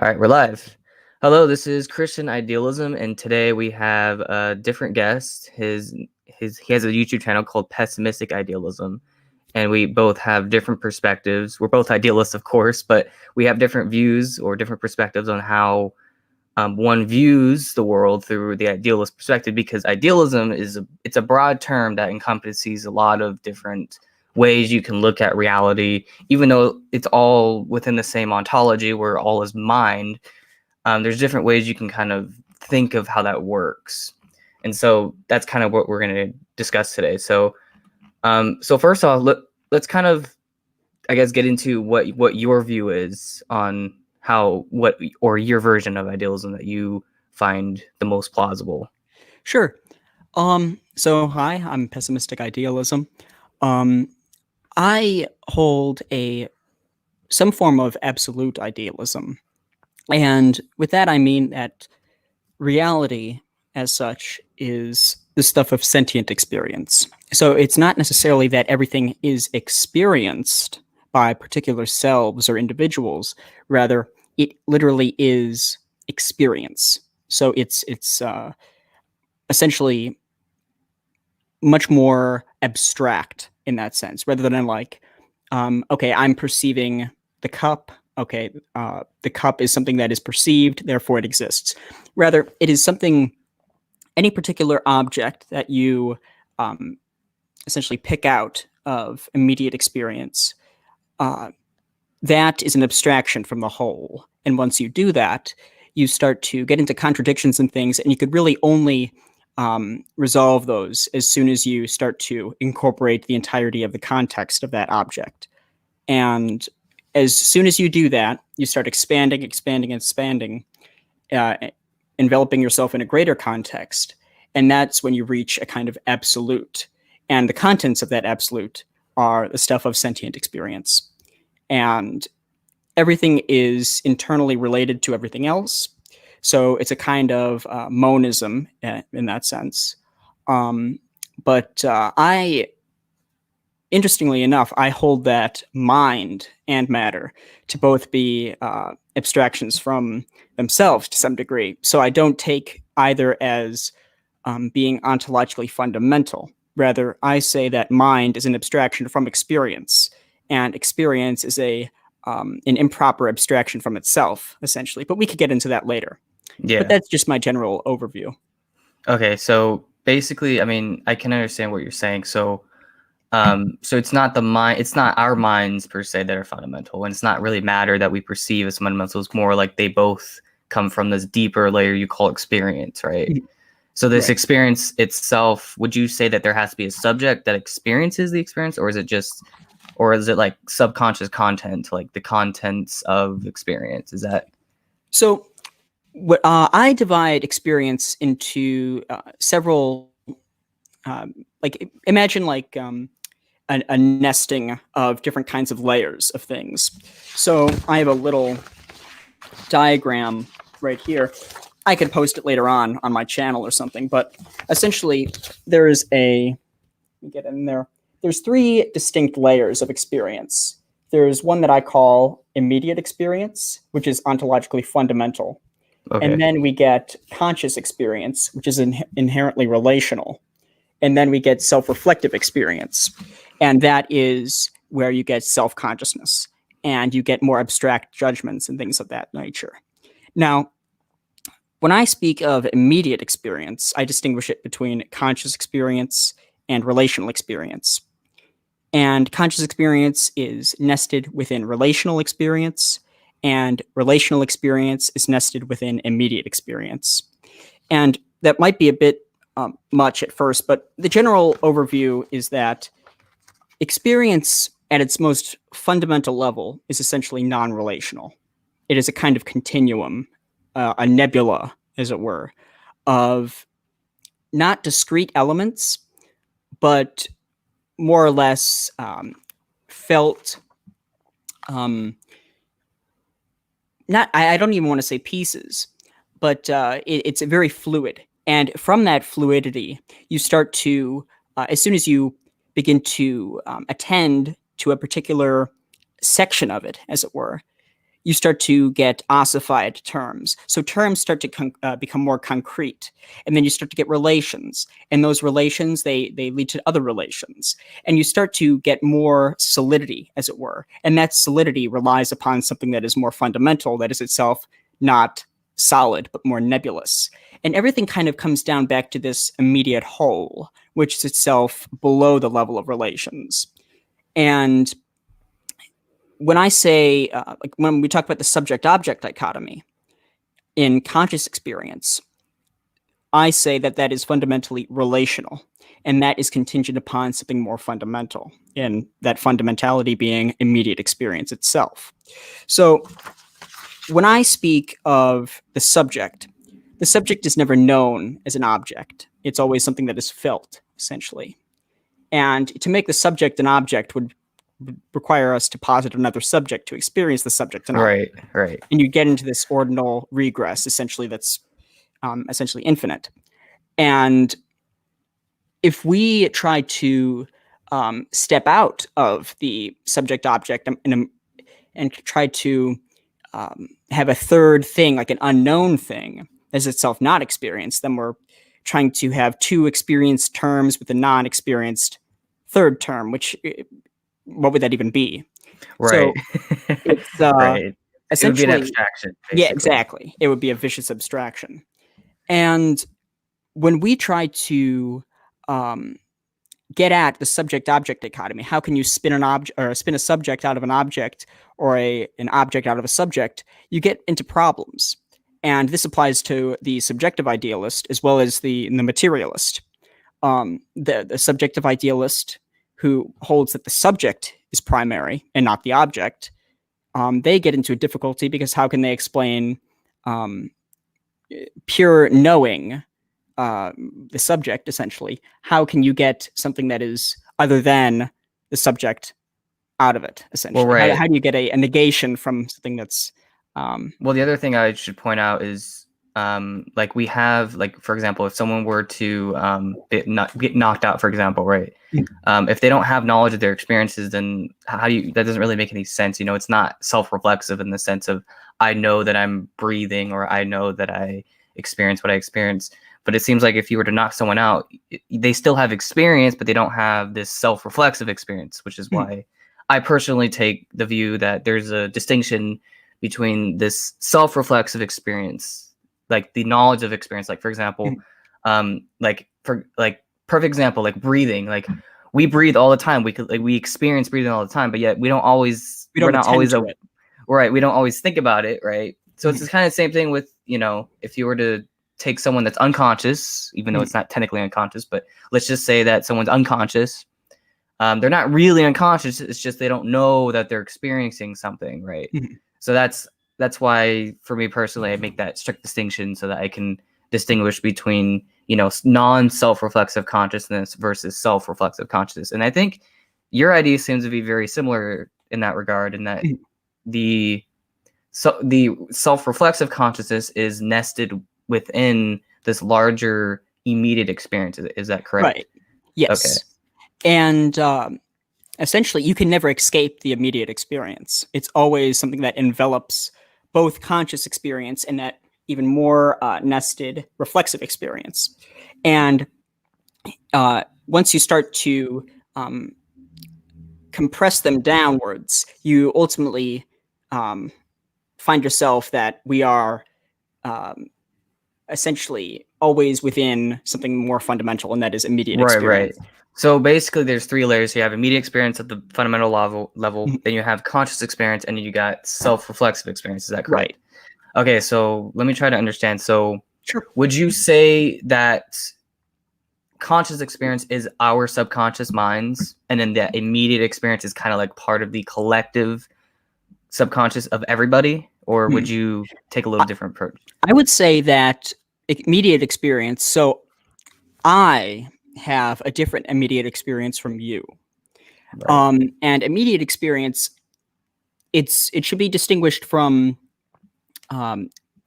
All right, we're live. Hello, this is Christian Idealism, and today we have a different guest. He has a YouTube channel called Pessimistic Idealism, and we both have different perspectives. We're both idealists, of course, but we have different views or different perspectives on how one views the world through the idealist perspective. Because idealism it's a broad term that encompasses a lot of different ways you can look at reality, even though it's all within the same ontology where all is mind. There's different ways you can kind of think of how that works. And so that's kind of what we're going to discuss today. So first off, let's kind of, I guess, get into what your view is on or your version of idealism that you find the most plausible. Sure. So hi, I'm Pessimistic Idealism. I hold some form of absolute idealism. And with that, I mean that reality as such is the stuff of sentient experience. So it's not necessarily that everything is experienced by particular selves or individuals. Rather, it literally is experience. So it's essentially much more abstract in that sense, rather than like, okay, I'm perceiving the cup. Okay, the cup is something that is perceived, therefore it exists. Rather, it is something, any particular object that you essentially pick out of immediate experience, that is an abstraction from the whole. And once you do that, you start to get into contradictions and things, and you could really only resolve those as soon as you start to incorporate the entirety of the context of that object. And as soon as you do that, you start expanding, enveloping yourself in a greater context. And that's when you reach a kind of absolute. And the contents of that absolute are the stuff of sentient experience. And everything is internally related to everything else. So it's a kind of monism in that sense. But interestingly enough, I hold that mind and matter to both be abstractions from themselves to some degree. So I don't take either as being ontologically fundamental. Rather, I say that mind is an abstraction from experience, and experience is an improper abstraction from itself, essentially. But we could get into that later. Yeah. But that's just my general overview. Okay, so basically, I mean, I can understand what you're saying. So it's not it's not our minds per se that are fundamental, and it's not really matter that we perceive as fundamental. It's more like they both come from this deeper layer you call experience, right? So this experience itself, would you say that there has to be a subject that experiences the experience, or is it like subconscious content, like the contents of experience? Is that so? What I divide experience into several, like imagine like a nesting of different kinds of layers of things. So I have a little diagram right here. I could post it later on my channel or something, but essentially there's there's three distinct layers of experience. There's one that I call immediate experience, which is ontologically fundamental. okay? And then we get conscious experience, which is inherently relational. And then we get self-reflective experience. And that is where you get self-consciousness and you get more abstract judgments and things of that nature. Now, when I speak of immediate experience, I distinguish it between conscious experience and relational experience. And conscious experience is nested within relational experience, and relational experience is nested within immediate experience. And that might be a bit much at first, but the general overview is that experience at its most fundamental level is essentially non-relational. It is a kind of continuum, a nebula, as it were, of not discrete elements, but more or less felt, I don't even want to say pieces, but it's very fluid. And from that fluidity, you start to, as soon as you begin to attend to a particular section of it, as it were, you start to get ossified terms. So terms start to become more concrete. And then you start to get relations. And those relations, they lead to other relations. And you start to get more solidity, as it were. And that solidity relies upon something that is more fundamental, that is itself not solid, but more nebulous. And everything kind of comes down back to this immediate whole, which is itself below the level of relations. And when I say, like when we talk about the subject-object dichotomy in conscious experience, I say that that is fundamentally relational, and that is contingent upon something more fundamental, and that fundamentality being immediate experience itself. So when I speak of the subject is never known as an object. It's always something that is felt, essentially. And to make the subject an object would require us to posit another subject to experience the subject. Right. And you get into this ordinal regress, essentially, that's essentially infinite. And if we try to step out of the subject-object and try to have a third thing, like an unknown thing, as itself not experienced, then we're trying to have two experienced terms with a non-experienced third term, which what would that even be? Right. So it's Right. essentially, it would be an abstraction, basically. Yeah, exactly. It would be a vicious abstraction. And when we try to get at the subject-object dichotomy, how can you spin an object or spin a subject out of an object or an object out of a subject? You get into problems, and this applies to the subjective idealist as well as the materialist. The subjective idealist, who holds that the subject is primary and not the object, they get into a difficulty because how can they explain pure knowing the subject, essentially? How can you get something that is other than the subject out of it, essentially? Well, right. How do you get a negation from something that's... Well, the other thing I should point out is like we have, like, for example, if someone were to get knocked out, for example, right? If they don't have knowledge of their experiences, then that doesn't really make any sense. It's not self-reflexive in the sense of I know that I'm breathing or I know that I experience what I experience. But it seems like if you were to knock someone out, they still have experience, but they don't have this self-reflexive experience, which is why I personally take the view that there's a distinction between this self-reflexive experience, like the knowledge of experience. Like, for example, perfect example, like breathing. Like we breathe all the time. We experience breathing all the time, but yet we don't always think about it, right? So it's kind of the same thing with, if you were to take someone that's unconscious, even though it's not technically unconscious, but let's just say that someone's unconscious. They're not really unconscious. It's just they don't know that they're experiencing something, right? So that's why, for me personally, I make that strict distinction so that I can distinguish between, non-self-reflexive consciousness versus self-reflexive consciousness. And I think your idea seems to be very similar in that regard, in that the self-reflexive consciousness is nested within this larger immediate experience. Is that correct? Right. Yes. Okay. And essentially, you can never escape the immediate experience. It's always something that envelops both conscious experience and that even more nested reflexive experience. And once you start to compress them downwards, you ultimately find yourself that we are essentially always within something more fundamental, and that is immediate experience. Right. So basically, there's three layers. You have immediate experience at the fundamental level, then you have conscious experience, and then you got self-reflexive experience. Is that correct? Right. Okay, so let me try to understand. So sure. Would you say that conscious experience is our subconscious minds, and then that immediate experience is kind of like part of the collective subconscious of everybody? Or would you take a little different approach? I would say that immediate experience, so I have a different immediate experience from you. Right. And immediate experience, it should be distinguished from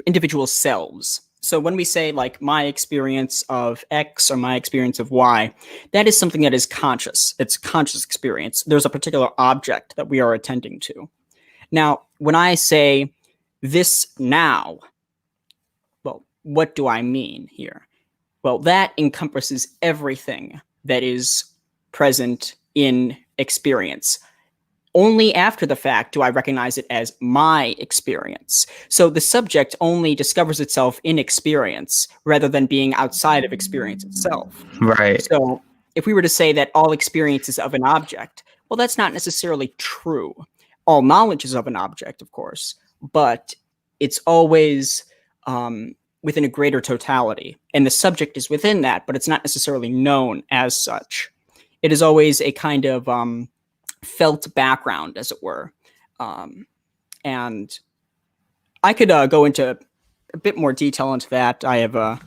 individual selves. So when we say like my experience of X or my experience of Y, that is something that is conscious. It's conscious experience. There's a particular object that we are attending to. Now, when I say this now, well, what do I mean here? Well, that encompasses everything that is present in experience. Only after the fact do I recognize it as my experience. So the subject only discovers itself in experience rather than being outside of experience itself. Right. So if we were to say that all experience is of an object, well, that's not necessarily true. All knowledge is of an object, of course, but it's always within a greater totality. And the subject is within that, but it's not necessarily known as such. It is always a kind of felt background, as it were. And I could go into a bit more detail into that. I have a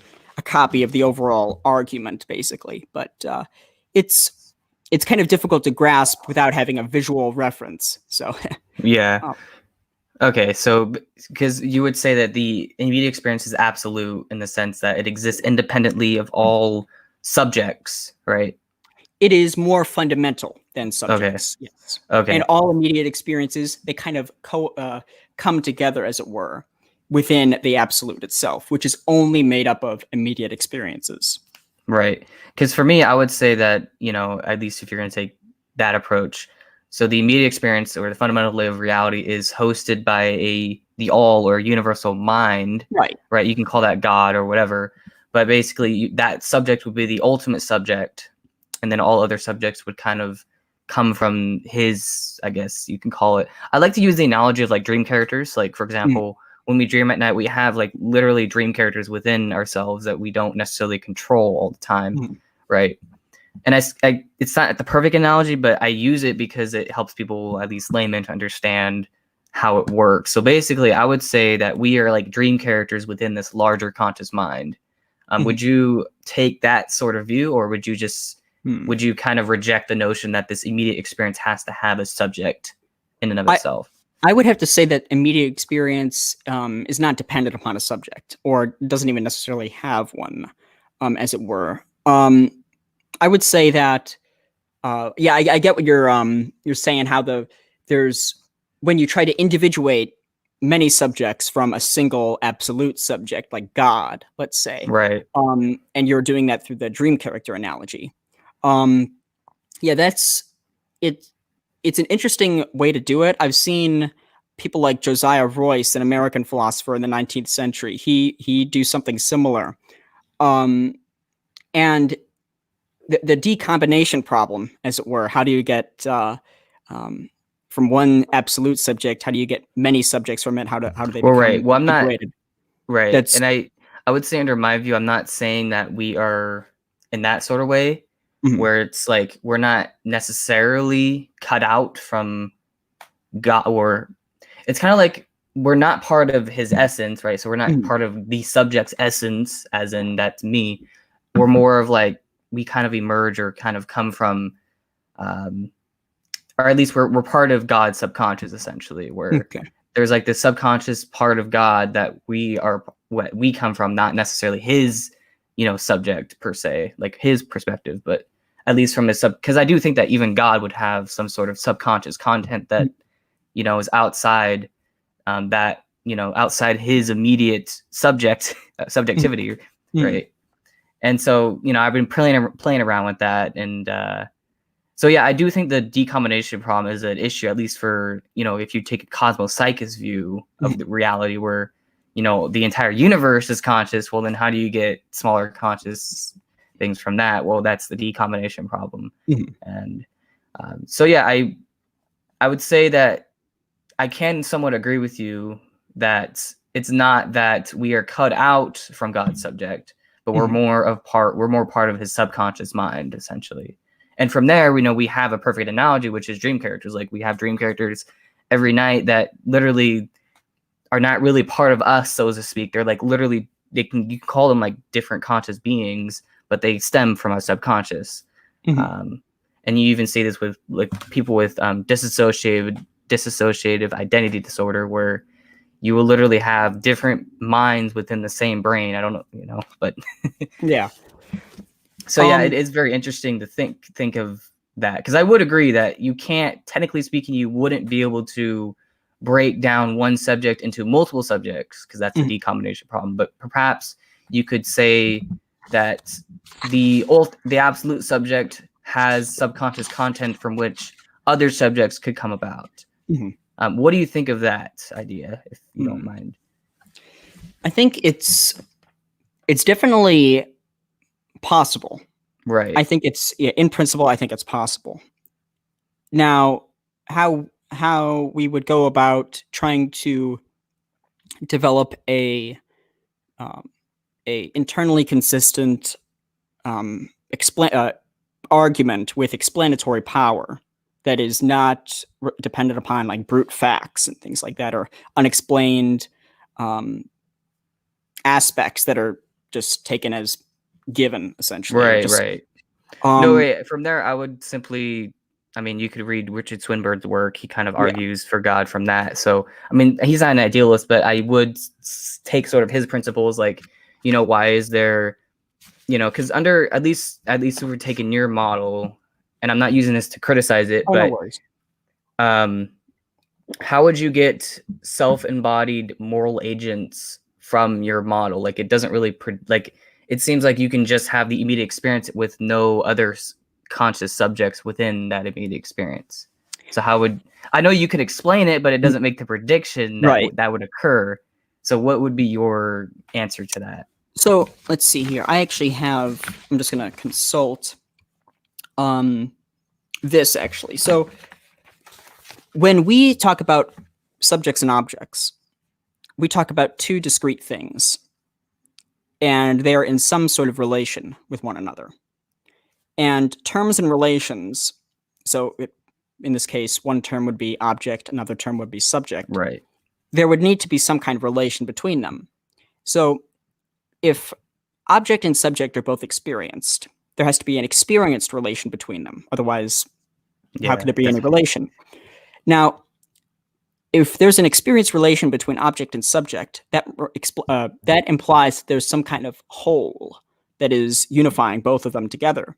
copy of the overall argument, basically, but it's kind of difficult to grasp without having a visual reference. So Yeah. Okay, so because you would say that the immediate experience is absolute in the sense that it exists independently of all subjects, right? it is more fundamental than subjects. Okay. Yes. Okay. And all immediate experiences, they kind of come together, as it were, within the absolute itself, which is only made up of immediate experiences. Right. Because for me, I would say that, at least if you're going to take that approach, so the immediate experience or the fundamental layer of reality is hosted by the all or universal mind. Right. Right. You can call that God or whatever. But basically, that subject would be the ultimate subject. And then all other subjects would kind of come from his, I guess you can call it. I like to use the analogy of like dream characters. Like, for example, when we dream at night, we have like literally dream characters within ourselves that we don't necessarily control all the time. Right. And it's not the perfect analogy, but I use it because it helps people, at least laymen, to understand how it works. So basically, I would say that we are like dream characters within this larger conscious mind. Would you take that sort of view, or would you just would you kind of reject the notion that this immediate experience has to have a subject in and of itself? I would have to say that immediate experience is not dependent upon a subject, or doesn't even necessarily have one, as it were. I would say that, I get what you're saying. How there's when you try to individuate many subjects from a single absolute subject, like God, let's say, right? And you're doing that through the dream character analogy. That's it. It's an interesting way to do it. I've seen people like Josiah Royce, an American philosopher in the 19th century. He do something similar, and the decombination problem, as it were. How do you get from one absolute subject? How do you get many subjects from it? How do they become right? Well, I'm not right. And I would say, under my view, I'm not saying that we are in that sort of way. Where it's like we're not necessarily cut out from God, or it's kind of like we're not part of his essence, right? So we're not part of the subject's essence, as in that's me. We're more of like we kind of emerge or kind of come from, or at least we're part of God's subconscious, essentially, where there's like this subconscious part of God that we are what we come from, not necessarily his, subject per se, like his perspective, but at least from his because I do think that even God would have some sort of subconscious content that, is outside outside his immediate subjectivity, right? And so, I've been playing around with that. And so, yeah, I do think the decombination problem is an issue, at least for, if you take a cosmopsychist view of the reality where, the entire universe is conscious. Well, then how do you get smaller conscious things from that? Well, that's the decombination problem. And so, yeah, I would say that I can somewhat agree with you that it's not that we are cut out from God's subject, but we're more part of his subconscious mind, essentially. And from there, we have a perfect analogy, which is dream characters. Like, we have dream characters every night that literally are not really part of us, so to speak. They're like literally, you can call them like different conscious beings, but they stem from our subconscious. And you even see this with like people with dissociative identity disorder, where you will literally have different minds within the same brain. I don't know, but yeah. So yeah, it is very interesting to think of that, because I would agree that you can't, technically speaking, you wouldn't be able to break down one subject into multiple subjects, because that's the decombination problem. But perhaps you could say that the absolute subject has subconscious content from which other subjects could come about. What do you think of that idea, if you don't mind? I think it's definitely possible. Right. I think it's in principle. I think it's possible. Now, how we would go about trying to develop a internally consistent argument with explanatory power that is not dependent upon like brute facts and things like that, or unexplained aspects that are just taken as given, essentially. Right. No, wait. From there, I would simply, I mean, you could read Richard Swinburne's work. He kind of argues for God from that. So, I mean, he's not an idealist, but I would take sort of his principles, like, you know, why is there, you know, because under at least if we're taking your model, and I'm not using this to criticize it, but no worries. How would you get self-embodied moral agents from your model? Like, it doesn't really like, it seems like you can just have the immediate experience with no other conscious subjects within that immediate experience. So how would, I know you could explain it, but it doesn't make the prediction that that would occur. So what would be your answer to that? So let's see here. I actually have, I'm just going to consult this actually. So when we talk about subjects and objects, we talk about two discrete things, and they are in some sort of relation with one another. And terms and relations, so in this case, one term would be object, another term would be subject. Right. There would need to be some kind of relation between them. So if object and subject are both experienced, there has to be an experienced relation between them. Otherwise, how could there be any relation? Now, if there's an experienced relation between object and subject, that implies that there's some kind of whole that is unifying both of them together.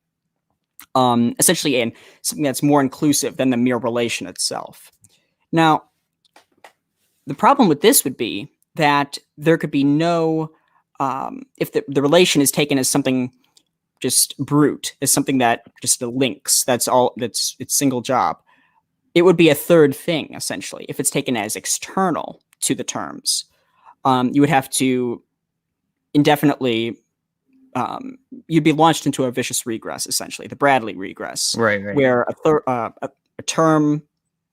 Essentially, in something that's more inclusive than the mere relation itself. Now, the problem with this would be that there could be no, if the relation is taken as something just brute, as something that just links, that's all, that's its single job, it would be a third thing, essentially, if it's taken as external to the terms. You would have to indefinitely, you'd be launched into a vicious regress, essentially, the Bradley regress, where a term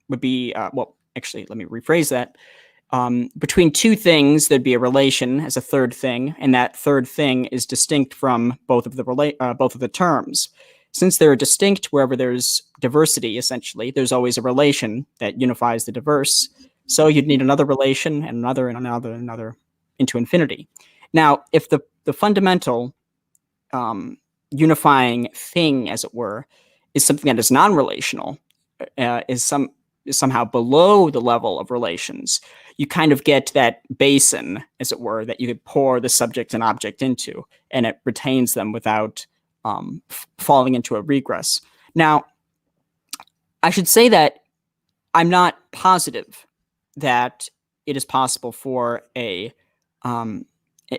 would be, well, actually, let me rephrase that. Between two things, there'd be a relation as a third thing, and that third thing is distinct from both of the terms. Since they're distinct wherever there's diversity, essentially, there's always a relation that unifies the diverse. So you'd need another relation and another and another and another into infinity. Now, if the fundamental unifying thing, as it were, is something that is non-relational, is somehow below the level of relations, you kind of get that basin, as it were, that you could pour the subject and object into, and it retains them without falling into a regress. Now, I should say that I'm not positive that it is possible for a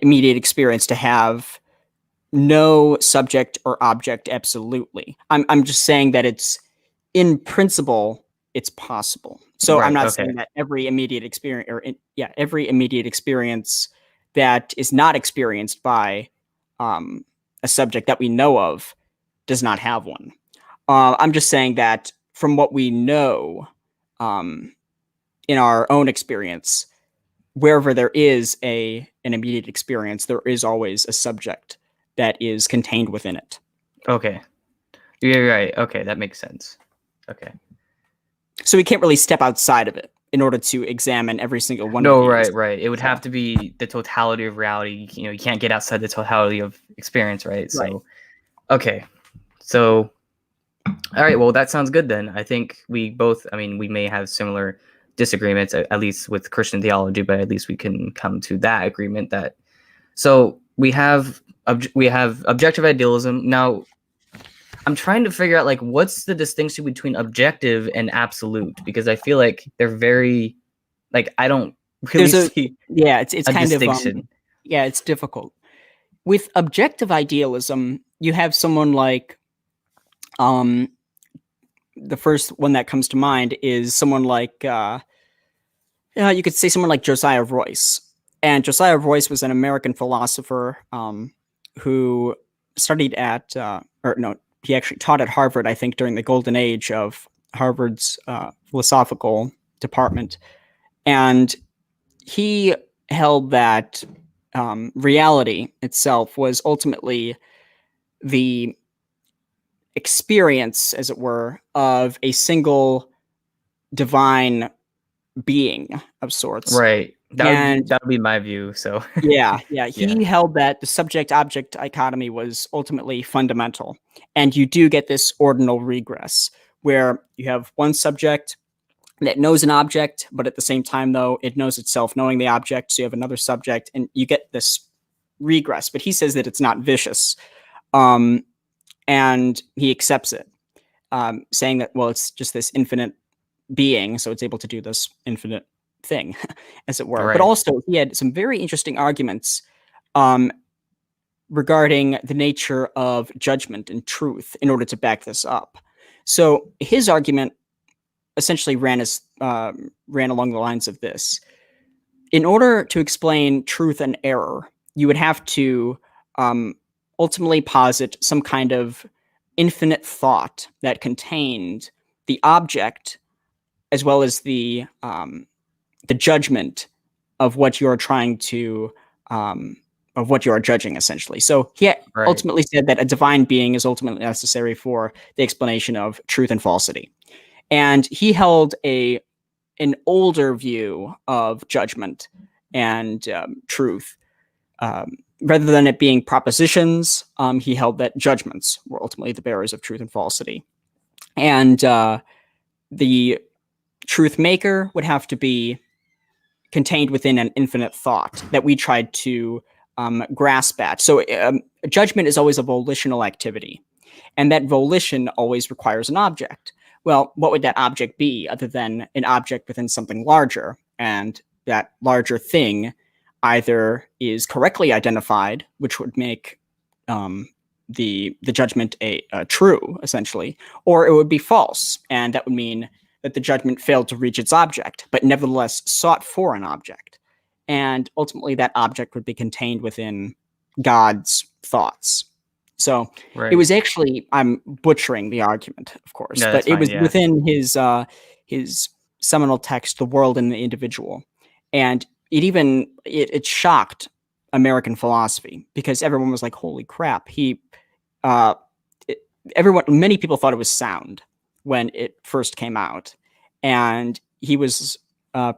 immediate experience to have no subject or object absolutely. I'm just saying that it's, in principle, it's possible. So I'm not saying that every immediate experience, every immediate experience that is not experienced by a subject that we know of does not have one. I'm just saying that from what we know in our own experience, wherever there is an immediate experience, there is always a subject that is contained within it. Okay. You're right. Okay, that makes sense. Okay. So we can't really step outside of it in order to examine every single one of these. No, right. It would have to be the totality of reality. You know, you can't get outside the totality of experience, right? So, okay. So, all right. Well, that sounds good then. I think we both, I mean, we may have similar disagreements, at least with Christian theology, but at least we can come to that agreement that, so we have objective idealism. Now, I'm trying to figure out, like, what's the distinction between objective and absolute, because I feel like they're very like I don't really see it's a kind of distinction. yeah, it's difficult. With objective idealism, you have someone like the first one that comes to mind is someone like you could say someone like Josiah Royce. And Josiah Royce was an American philosopher who studied at, or no, he actually taught at Harvard, I think, during the golden age of Harvard's philosophical department. And he held that reality itself was ultimately the experience, as it were, of a single divine being of sorts. Right. And That would be my view. So yeah, yeah. he held that the subject-object dichotomy was ultimately fundamental. And you do get this ordinal regress, where you have one subject that knows an object, but at the same time, though, it knows itself knowing the object. So you have another subject, and you get this regress. But he says that it's not vicious. And he accepts it, saying that, well, it's just this infinite being, so it's able to do this infinite thing, as it were. But Right. also, he had some very interesting arguments regarding the nature of judgment and truth in order to back this up. So his argument essentially ran along the lines of this: in order to explain truth and error, you would have to ultimately posit some kind of infinite thought that contained the object as well as the judgment of what you're trying to of what you are judging, essentially. So he Right. ultimately said that a divine being is ultimately necessary for the explanation of truth and falsity. And he held an older view of judgment and truth. Rather than it being propositions, he held that judgments were ultimately the bearers of truth and falsity. And the truth maker would have to be contained within an infinite thought that we tried to grasp at. So judgment is always a volitional activity, and that volition always requires an object. Well, what would that object be other than an object within something larger? And that larger thing either is correctly identified, which would make the judgment a true, essentially, or it would be false, and that would mean that the judgment failed to reach its object, but nevertheless sought for an object. And ultimately, that object would be contained within God's thoughts. So it Right. was actually, I'm butchering the argument, of course, No, but that's it fine. was Yeah. within his seminal text, "The World and the Individual," and it shocked American philosophy because everyone was like, "Holy crap!" Many people thought it was sound when it first came out, and he was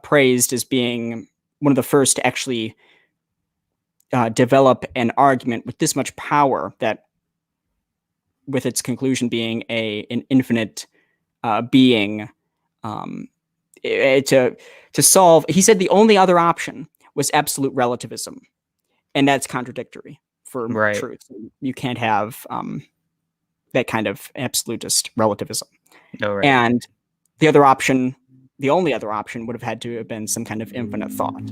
praised as being one of the first to actually develop an argument with this much power, that with its conclusion being an infinite being, to solve. He said the only other option was absolute relativism, and that's contradictory for Right. truth. You can't have that kind of absolutist relativism. No. Right. And the other option, the only other option, would have had to have been some kind of infinite thought.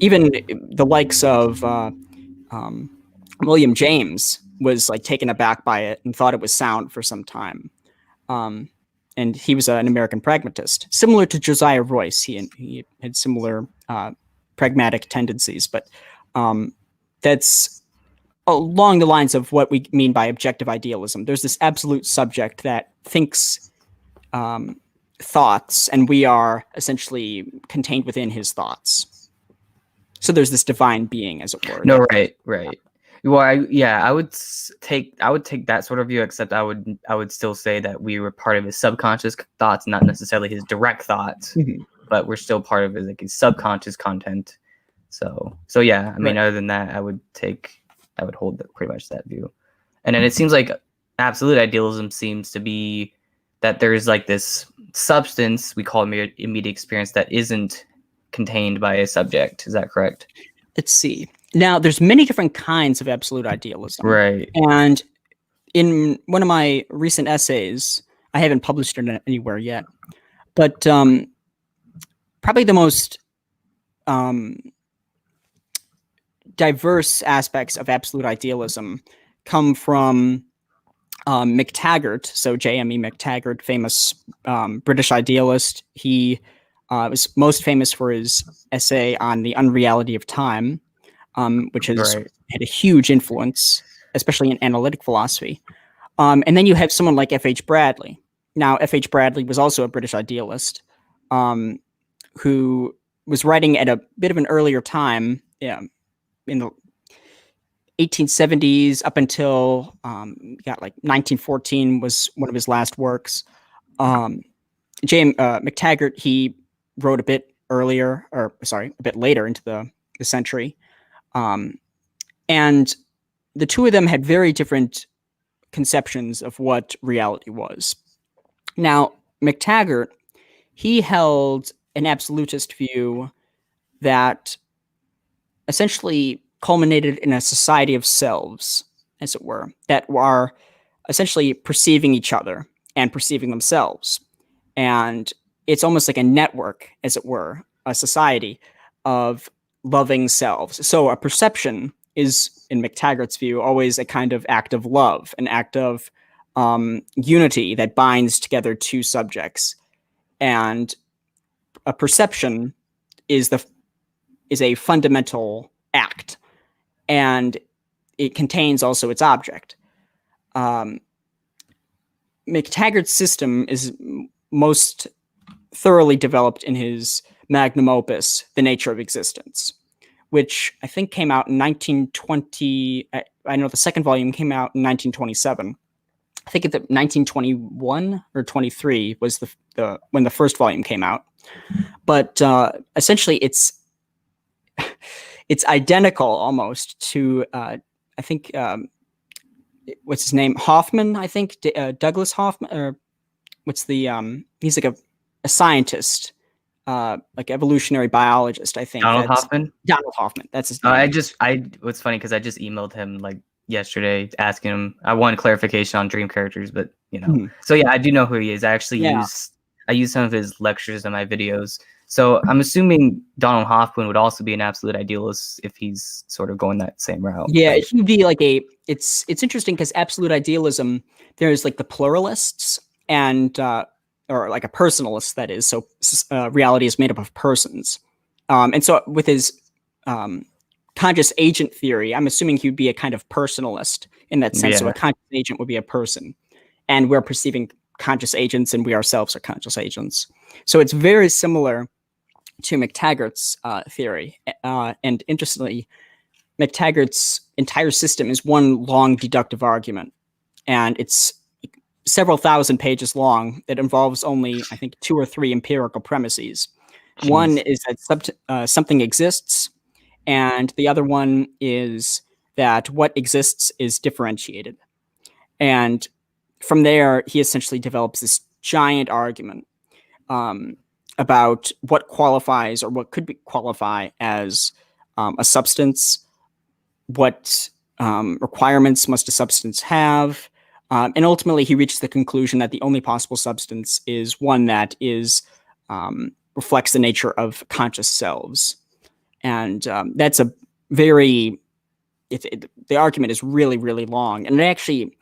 Even the likes of William James was like taken aback by it and thought it was sound for some time. And he was an American pragmatist, similar to Josiah Royce. He had similar pragmatic tendencies, but that's along the lines of what we mean by objective idealism. There's this absolute subject that thinks thoughts, and we are essentially contained within his thoughts. So there's this divine being, as it were. No. Right. Right. Well, I would take that sort of view, except I would still say that we were part of his subconscious thoughts, not necessarily his direct thoughts, Mhm. but we're still part of his subconscious content. So yeah, I mean, Right. other than that, I would hold pretty much that view. And then it seems like absolute idealism seems to be that there's like this substance we call immediate experience that isn't contained by a subject. Is that correct? Let's see. Now, there's many different kinds of absolute idealism. Right. And in one of my recent essays, I haven't published it anywhere yet, but probably the most diverse aspects of absolute idealism come from McTaggart. So J.M.E. McTaggart, famous British idealist. He was most famous for his essay on the unreality of time, which has had a huge influence, especially in analytic philosophy. And then you have someone like F.H. Bradley. Now, F.H. Bradley was also a British idealist who was writing at a bit of an earlier time, in the 1870s up until like 1914 was one of his last works. James McTaggart, he wrote a bit later into the century. And the two of them had very different conceptions of what reality was. Now, McTaggart, he held an absolutist view that essentially culminated in a society of selves, as it were, that are essentially perceiving each other and perceiving themselves. And it's almost like a network, as it were, a society of loving selves. So a perception is, in McTaggart's view, always a kind of act of love, an act of unity that binds together two subjects. And a perception is a fundamental act, and it contains also its object. McTaggart's system is most thoroughly developed in his magnum opus, The Nature of Existence, which I think came out in 1920. I know the second volume came out in 1927. I think 1921 or 23 was the when the first volume came out. But essentially, it's identical almost to I think what's his name, Hoffman. I think Douglas Hoffman, or what's the he's like a scientist, like evolutionary biologist. I think Donald Hoffman. Donald Hoffman. That's his name. What's funny because I just emailed him like yesterday asking him. I wanted clarification on dream characters, but So yeah, I do know who he is. I actually use some of his lectures in my videos. So I'm assuming Donald Hoffman would also be an absolute idealist if he's sort of going that same route. Yeah, it would be like it's interesting because absolute idealism, there's like the pluralists and or like a personalist, that is. So reality is made up of persons. And so with his conscious agent theory, I'm assuming he would be a kind of personalist in that sense. Yeah. So a conscious agent would be a person, and we're perceiving conscious agents, and we ourselves are conscious agents. So it's very similar to McTaggart's theory. And interestingly, McTaggart's entire system is one long deductive argument, and it's several thousand pages long. It involves only, I think, 2 or 3 empirical premises. Jeez. One is that something exists, and the other one is that what exists is differentiated. And from there, he essentially develops this giant argument about what qualifies, or what could qualify as a substance, what requirements must a substance have, and ultimately he reaches the conclusion that the only possible substance is one that is reflects the nature of conscious selves. And that's a very the argument is really, really long, and it actually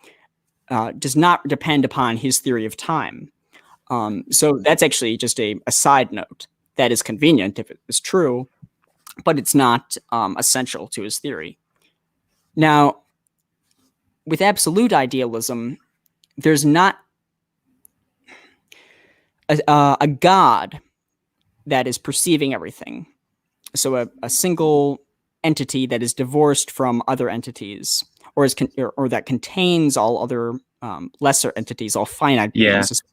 does not depend upon his theory of time. So that's actually just a side note that is convenient if it is true, but it's not essential to his theory. Now, with absolute idealism, there's not a God that is perceiving everything. So a single entity that is divorced from other entities, or that contains all other lesser entities, all finite beings.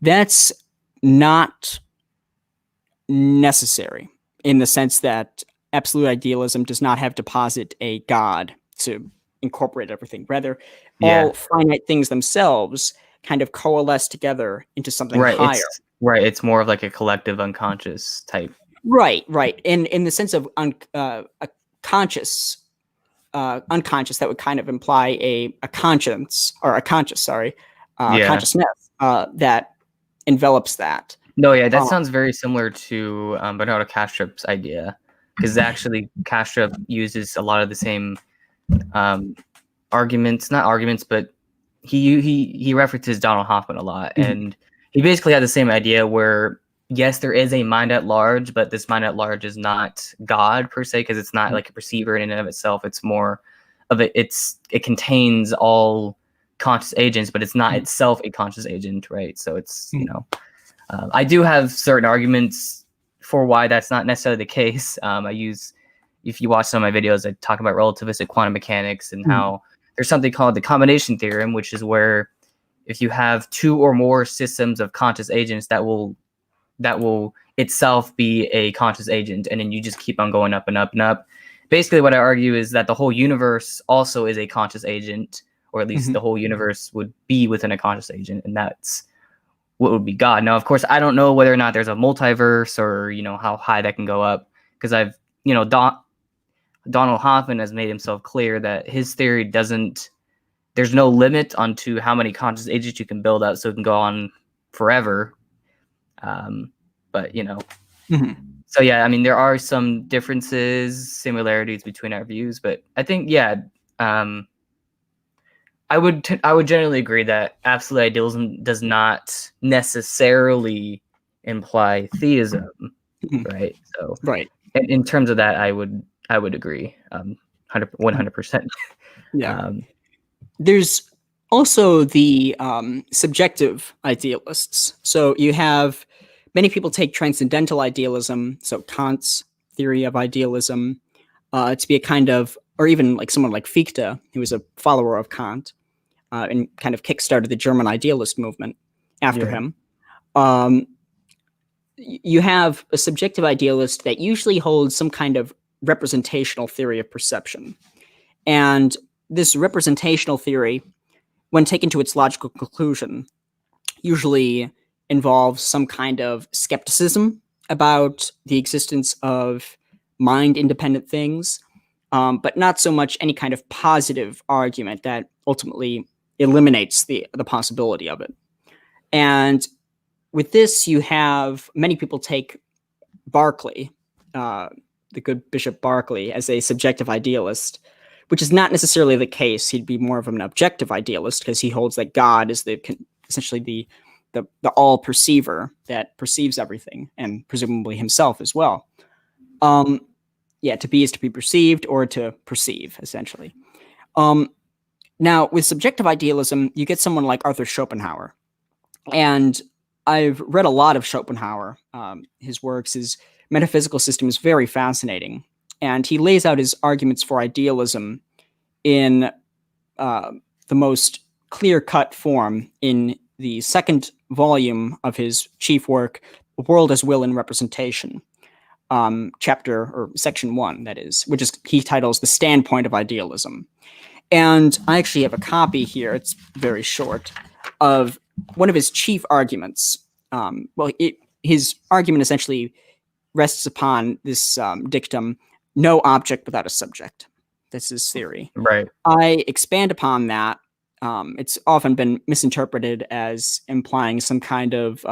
That's not necessary, in the sense that absolute idealism does not have to posit a God to incorporate everything. Rather, all finite things themselves kind of coalesce together into something higher. It's more of like a collective unconscious type. Right. In the sense of a conscious, unconscious, that would kind of imply a conscience, or a conscious, consciousness that envelops that. No, yeah, that Uh, sounds very similar to Bernardo Castrup's idea, because actually Castrup uses a lot of the same um, arguments, not arguments, but he references Donald Hoffman a lot, mhm, and he basically had the same idea where yes, there is a mind at large, but this mind at large is not God per se, because it's not mhm, like a perceiver in and of itself. It's more of it contains all conscious agents, but it's not mhm, itself a conscious agent, right? So it's mhm, I do have certain arguments for why that's not necessarily the case. If you watch some of my videos, I talk about relativistic quantum mechanics and mhm, how there's something called the combination theorem, which is where if you have two or more systems of conscious agents, that will itself be a conscious agent, and then you just keep on going up and up and up. Basically, what I argue is that the whole universe also is a conscious agent, or at least mhm, the whole universe would be within a conscious agent, and that's what would be God. Now, of course, I don't know whether or not there's a multiverse or how high that can go up, because I've Donald Hoffman has made himself clear that his theory doesn't. There's no limit onto how many conscious agents you can build up, so it can go on forever. Um, but mhm. so yeah, I mean, there are some differences, similarities between our views, but I think um, I would generally agree that absolute idealism does not necessarily imply theism, Mhm. right? So Right. in terms of that, I would agree, 100%. Yeah. Um, There's also the subjective idealists. So you have many people take transcendental idealism, so Kant's theory of idealism, to be a kind of, or even like someone like Fichte, who was a follower of Kant and kind of kickstarted the German idealist movement after yeah, him. Um, you have a subjective idealist that usually holds some kind of representational theory of perception. And this representational theory, when taken to its logical conclusion, usually involves some kind of skepticism about the existence of mind independent things, but not so much any kind of positive argument that ultimately eliminates the possibility of it. And with this, you have many people take Berkeley, uh, the good Bishop Berkeley, as a subjective idealist, which is not necessarily the case. He'd be more of an objective idealist because he holds that God is essentially the all perceiver that perceives everything, and presumably himself as well. Um, yeah, to be is to be perceived, or to perceive, essentially. Um, Now, with subjective idealism, you get someone like Arthur Schopenhauer, and I've read a lot of Schopenhauer. His works, his metaphysical system is very fascinating. And he lays out his arguments for idealism in the most clear cut form in the second volume of his chief work, The World as Will and Representation, chapter or section one, that is, which is he titles The Standpoint of Idealism. And I actually have a copy here, it's very short, of one of his chief arguments. His argument essentially rests upon this dictum: no object without a subject. That's his theory. right. I expand upon that. It's often been misinterpreted as implying some kind of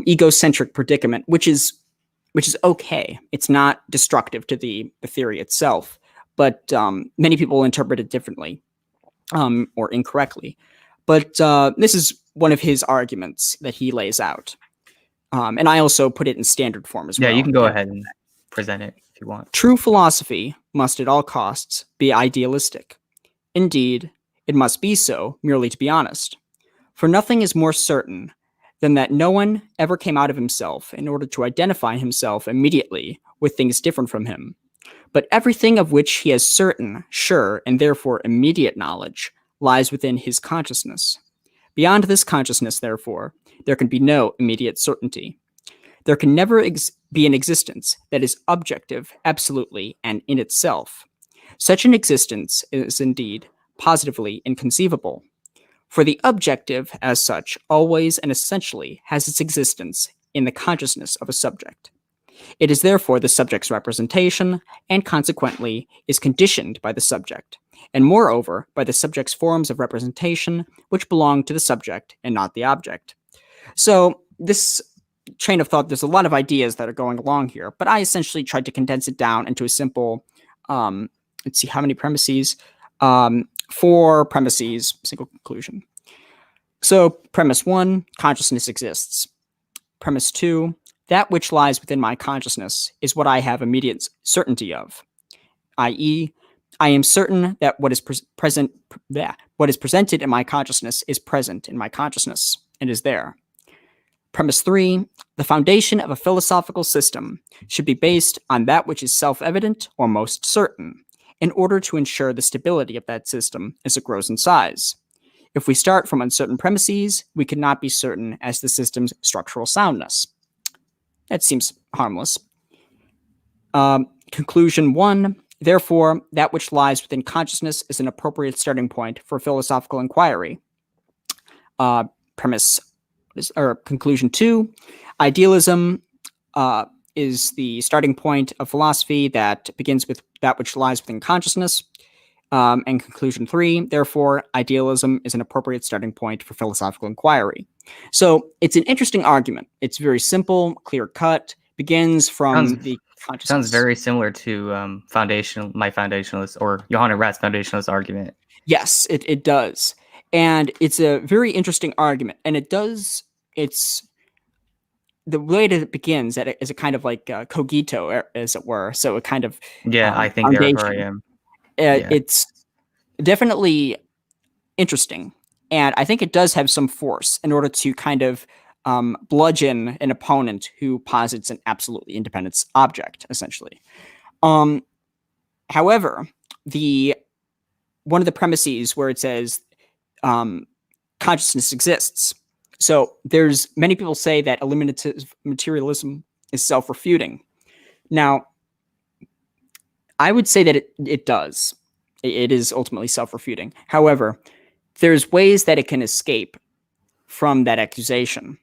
egocentric predicament, which is okay. It's not destructive to the theory itself, but many people interpret it differently or incorrectly. But this is one of his arguments that he lays out. And I also put it in standard form as Yeah, you well. can go ahead and present it if you want. True philosophy must at all costs be idealistic. Indeed, it must be so, merely to be honest. For nothing is more certain than that no one ever came out of himself in order to identify himself immediately with things different from him. But everything of which he has certain, sure, and therefore immediate knowledge lies within his consciousness. Beyond this consciousness, therefore, there can be no immediate certainty. There can never be an existence that is objective, absolutely, and in itself. Such an existence is indeed positively inconceivable. For the objective, as such, always and essentially has its existence in the consciousness of a subject. It is therefore the subject's representation, and consequently is conditioned by the subject, and moreover by the subject's forms of representation, which belong to the subject and not the object. So this train of thought, there's a lot of ideas that are going along here, but I essentially tried to condense it down into a simple, let's see, how many premises? 4 premises, single conclusion. So premise 1, consciousness exists. Premise 2, that which lies within my consciousness is what I have immediate certainty of, i.e., I am certain that what is presented in my consciousness is present in my consciousness and is there. Premise 3, the foundation of a philosophical system should be based on that which is self-evident or most certain, in order to ensure the stability of that system as it grows in size. If we start from uncertain premises, we cannot be certain as the system's structural soundness. That seems harmless. Conclusion 1, therefore, that which lies within consciousness is an appropriate starting point for philosophical inquiry. Conclusion 2, idealism is the starting point of philosophy that begins with that which lies within consciousness. And conclusion 3, therefore, idealism is an appropriate starting point for philosophical inquiry. So it's an interesting argument. It's very simple, clear cut, begins from the consciousness. Sounds very similar to my foundationalist or Johanna Rath's foundationalist argument. Yes, it does. And it's a very interesting argument. And it's the way that it begins is a kind of like cogito, as it were. So a kind of I think therefore I am. It's definitely interesting. And I think it does have some force in order to kind of bludgeon an opponent who posits an absolutely independent object, essentially. However, one of the premises where it says consciousness exists. So there's many people say that eliminative materialism is self-refuting. Now, I would say that it does. It is ultimately self-refuting. However, there's ways that it can escape from that accusation.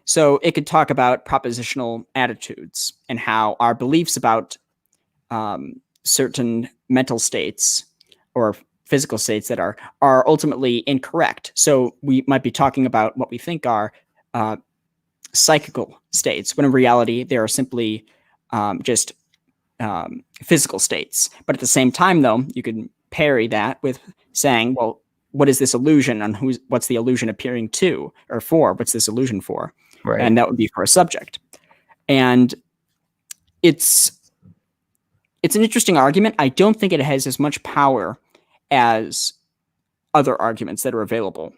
So it could talk about propositional attitudes and how our beliefs about certain mental states or physical states that are ultimately incorrect. So we might be talking about what we think are psychical states, when in reality they are simply just physical states. But at the same time, though, you could parry that with saying, well, what is this illusion, and what's the illusion appearing to or for? What's this illusion for? Right. And that would be for a subject. And it's an interesting argument. I don't think it has as much power as other arguments that are available.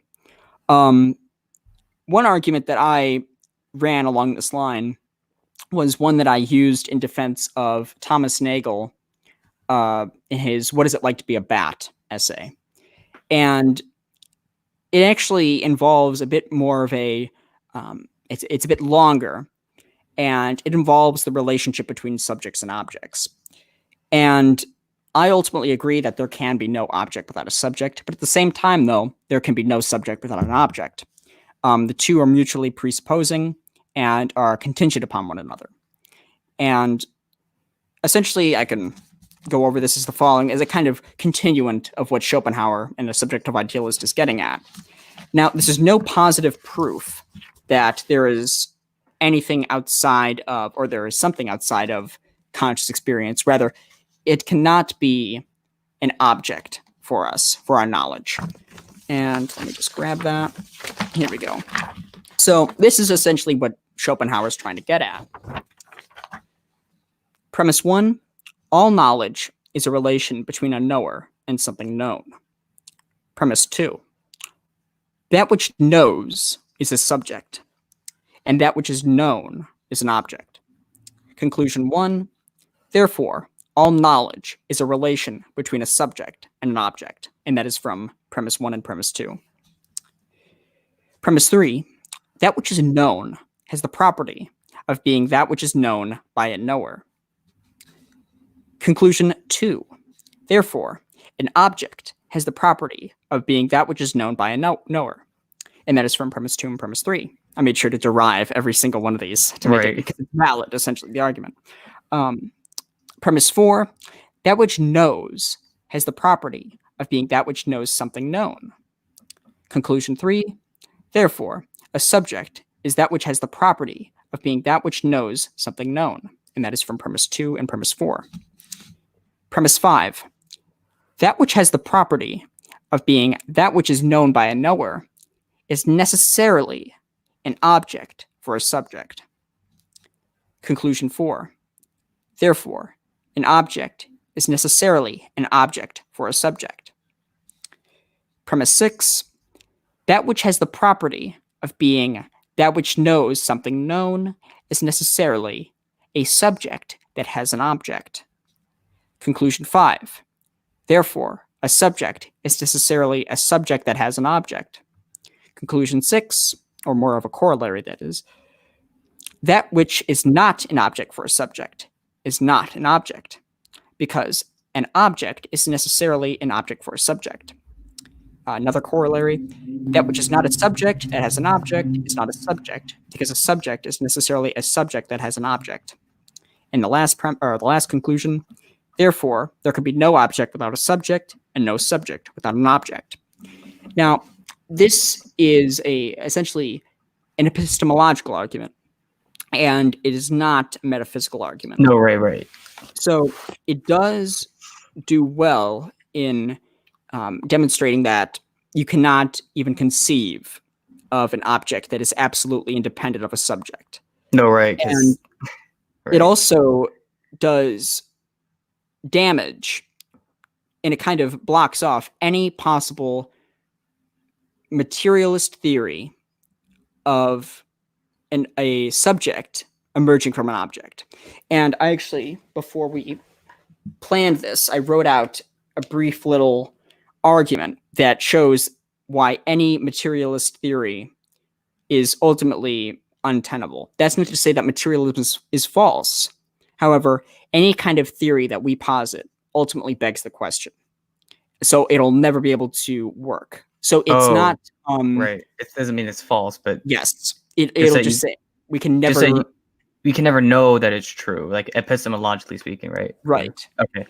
One argument that I ran along this line was one that I used in defense of Thomas Nagel in his "What Is It Like to Be a Bat" essay. And it actually involves a bit more of a, it's a bit longer, and it involves the relationship between subjects and objects. And I ultimately agree that there can be no object without a subject, but at the same time, though, there can be no subject without an object. The two are mutually presupposing and are contingent upon one another. And essentially, I can go over this as the following, as a kind of continuant of what Schopenhauer and the subjective idealist is getting at. Now, this is no positive proof that there is anything outside of, or there is something outside of conscious experience. Rather, it cannot be an object for us, for our knowledge. And let me just grab that. Here we go. So this is essentially what Schopenhauer is trying to get at. Premise 1, all knowledge is a relation between a knower and something known. Premise 2, that which knows is a subject, and that which is known is an object. Conclusion 1, therefore, all knowledge is a relation between a subject and an object, and that is from premise 1 and premise 2. Premise 3, that which is known has the property of being that which is known by a knower. Conclusion 2, therefore, an object has the property of being that which is known by a knower, and that is from premise 2 and premise 3. I made sure to derive every single one of these to make it, because it's valid, essentially, the argument. Premise 4, that which knows has the property of being that which knows something known. Conclusion 3, therefore, a subject is that which has the property of being that which knows something known. And that is from premise 2 and premise 4. Premise 5. That which has the property of being that which is known by a knower is necessarily an object for a subject. Conclusion 4. Therefore, an object is necessarily an object for a subject. Premise 6. That which has the property of being that which knows something known is necessarily a subject that has an object. Conclusion 5. Therefore, a subject is necessarily a subject that has an object. Conclusion 6, or more of a corollary that is, that which is not an object for a subject is not an object, because an object is necessarily an object for a subject. Another corollary, that which is not a subject that has an object is not a subject, because a subject is necessarily a subject that has an object. And the last conclusion, therefore, there could be no object without a subject and no subject without an object. Now, this is essentially an epistemological argument, and it is not a metaphysical argument. No, right. So it does do well in demonstrating that you cannot even conceive of an object that is absolutely independent of a subject. No, right. And it also does damage, and it kind of blocks off any possible materialist theory of a subject emerging from an object. And I actually, before we planned this, I wrote out a brief little argument that shows why any materialist theory is ultimately untenable. That's not to say that materialism is false. However, any kind of theory that we posit ultimately begs the question. So it'll never be able to work. So it's not right. It doesn't mean it's false, but yes, it'll just say we can never. We can never know that it's true, like epistemologically speaking, right? Right. Okay.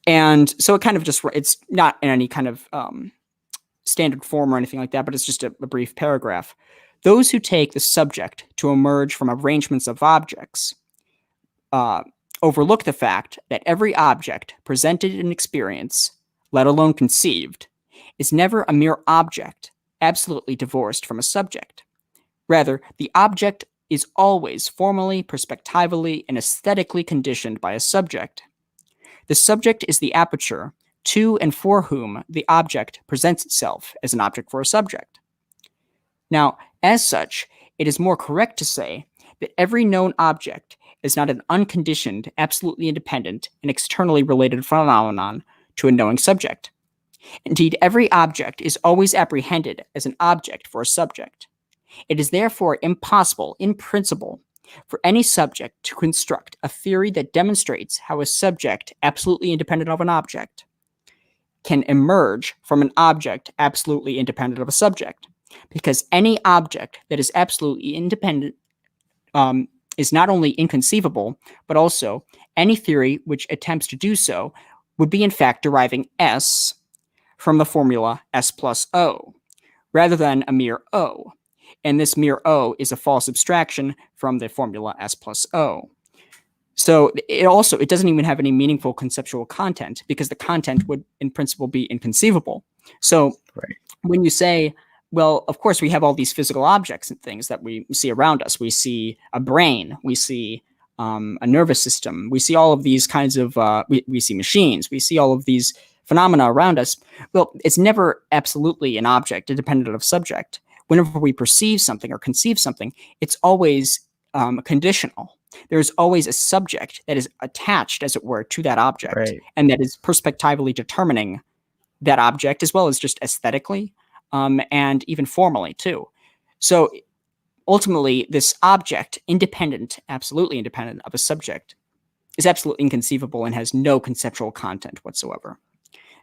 And so it kind of just, it's not in any kind of standard form or anything like that, but it's just a brief paragraph. Those who take the subject to emerge from arrangements of objects overlook the fact that every object presented in experience, let alone conceived, is never a mere object, absolutely divorced from a subject. Rather, the object is always formally, perspectively, and aesthetically conditioned by a subject. The subject is the aperture to and for whom the object presents itself as an object for a subject. Now, as such, it is more correct to say that every known object is not an unconditioned, absolutely independent, and externally related phenomenon to a knowing subject. Indeed, every object is always apprehended as an object for a subject. It is therefore impossible, in principle, for any subject to construct a theory that demonstrates how a subject, absolutely independent of an object, can emerge from an object absolutely independent of a subject. Because any object that is absolutely independent is not only inconceivable, but also any theory which attempts to do so would be in fact deriving S from the formula S plus O, rather than a mere O. And this mere O is a false abstraction from the formula S plus O. So it doesn't even have any meaningful conceptual content, because the content would in principle be inconceivable. So when you say, well, of course we have all these physical objects and things that we see around us. We see a brain, we see a nervous system, we see all of these kinds of, we see machines, we see all of these phenomena around us. Well, it's never absolutely an object independent of subject. Whenever we perceive something or conceive something, it's always conditional. There's always a subject that is attached, as it were, to that object, and that is perspectively determining that object, as well as just aesthetically and even formally too. So ultimately, this object, independent, absolutely independent of a subject, is absolutely inconceivable and has no conceptual content whatsoever.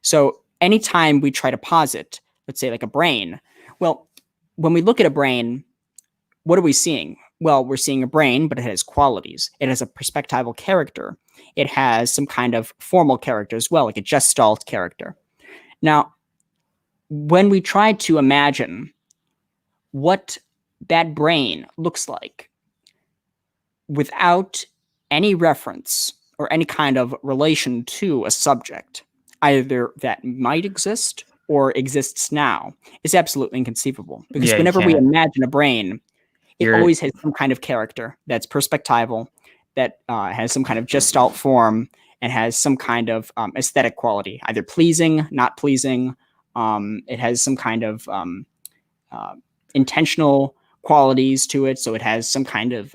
So anytime we try to posit, let's say like a brain, well, when we look at a brain, what are we seeing? Well, we're seeing a brain, but it has qualities. It has a perspectival character. It has some kind of formal character as well, like a gestalt character. Now, when we try to imagine what that brain looks like without any reference or any kind of relation to a subject, either that might exist or exists now, is absolutely inconceivable. Because Yeah, you whenever we can't. imagine a brain, it You're always has some kind of character that's perspectival, that has some kind of gestalt form, and has some kind of aesthetic quality, either pleasing, not pleasing. It has some kind of uh, intentional qualities to it, so it has some kind of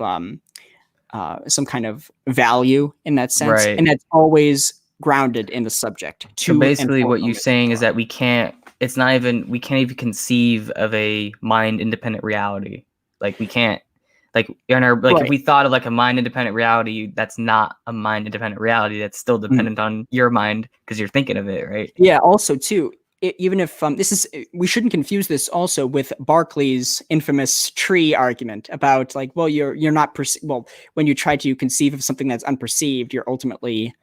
value in that sense, right. and that's always grounded in the subject So to and basically, for what whom you're it's saying is for. that we can't. It's not even. We can't even conceive of a mind independent reality. Like we can't. Like in our like if Right. we thought of like a mind independent reality, that's not a mind independent reality. That's still Mhm. dependent on your mind because you're thinking of it, right? Yeah. Also, too, even if this is, we shouldn't confuse this also with Berkeley's infamous tree argument about like, well, you're not well, when you try to conceive of something that's unperceived, you're ultimately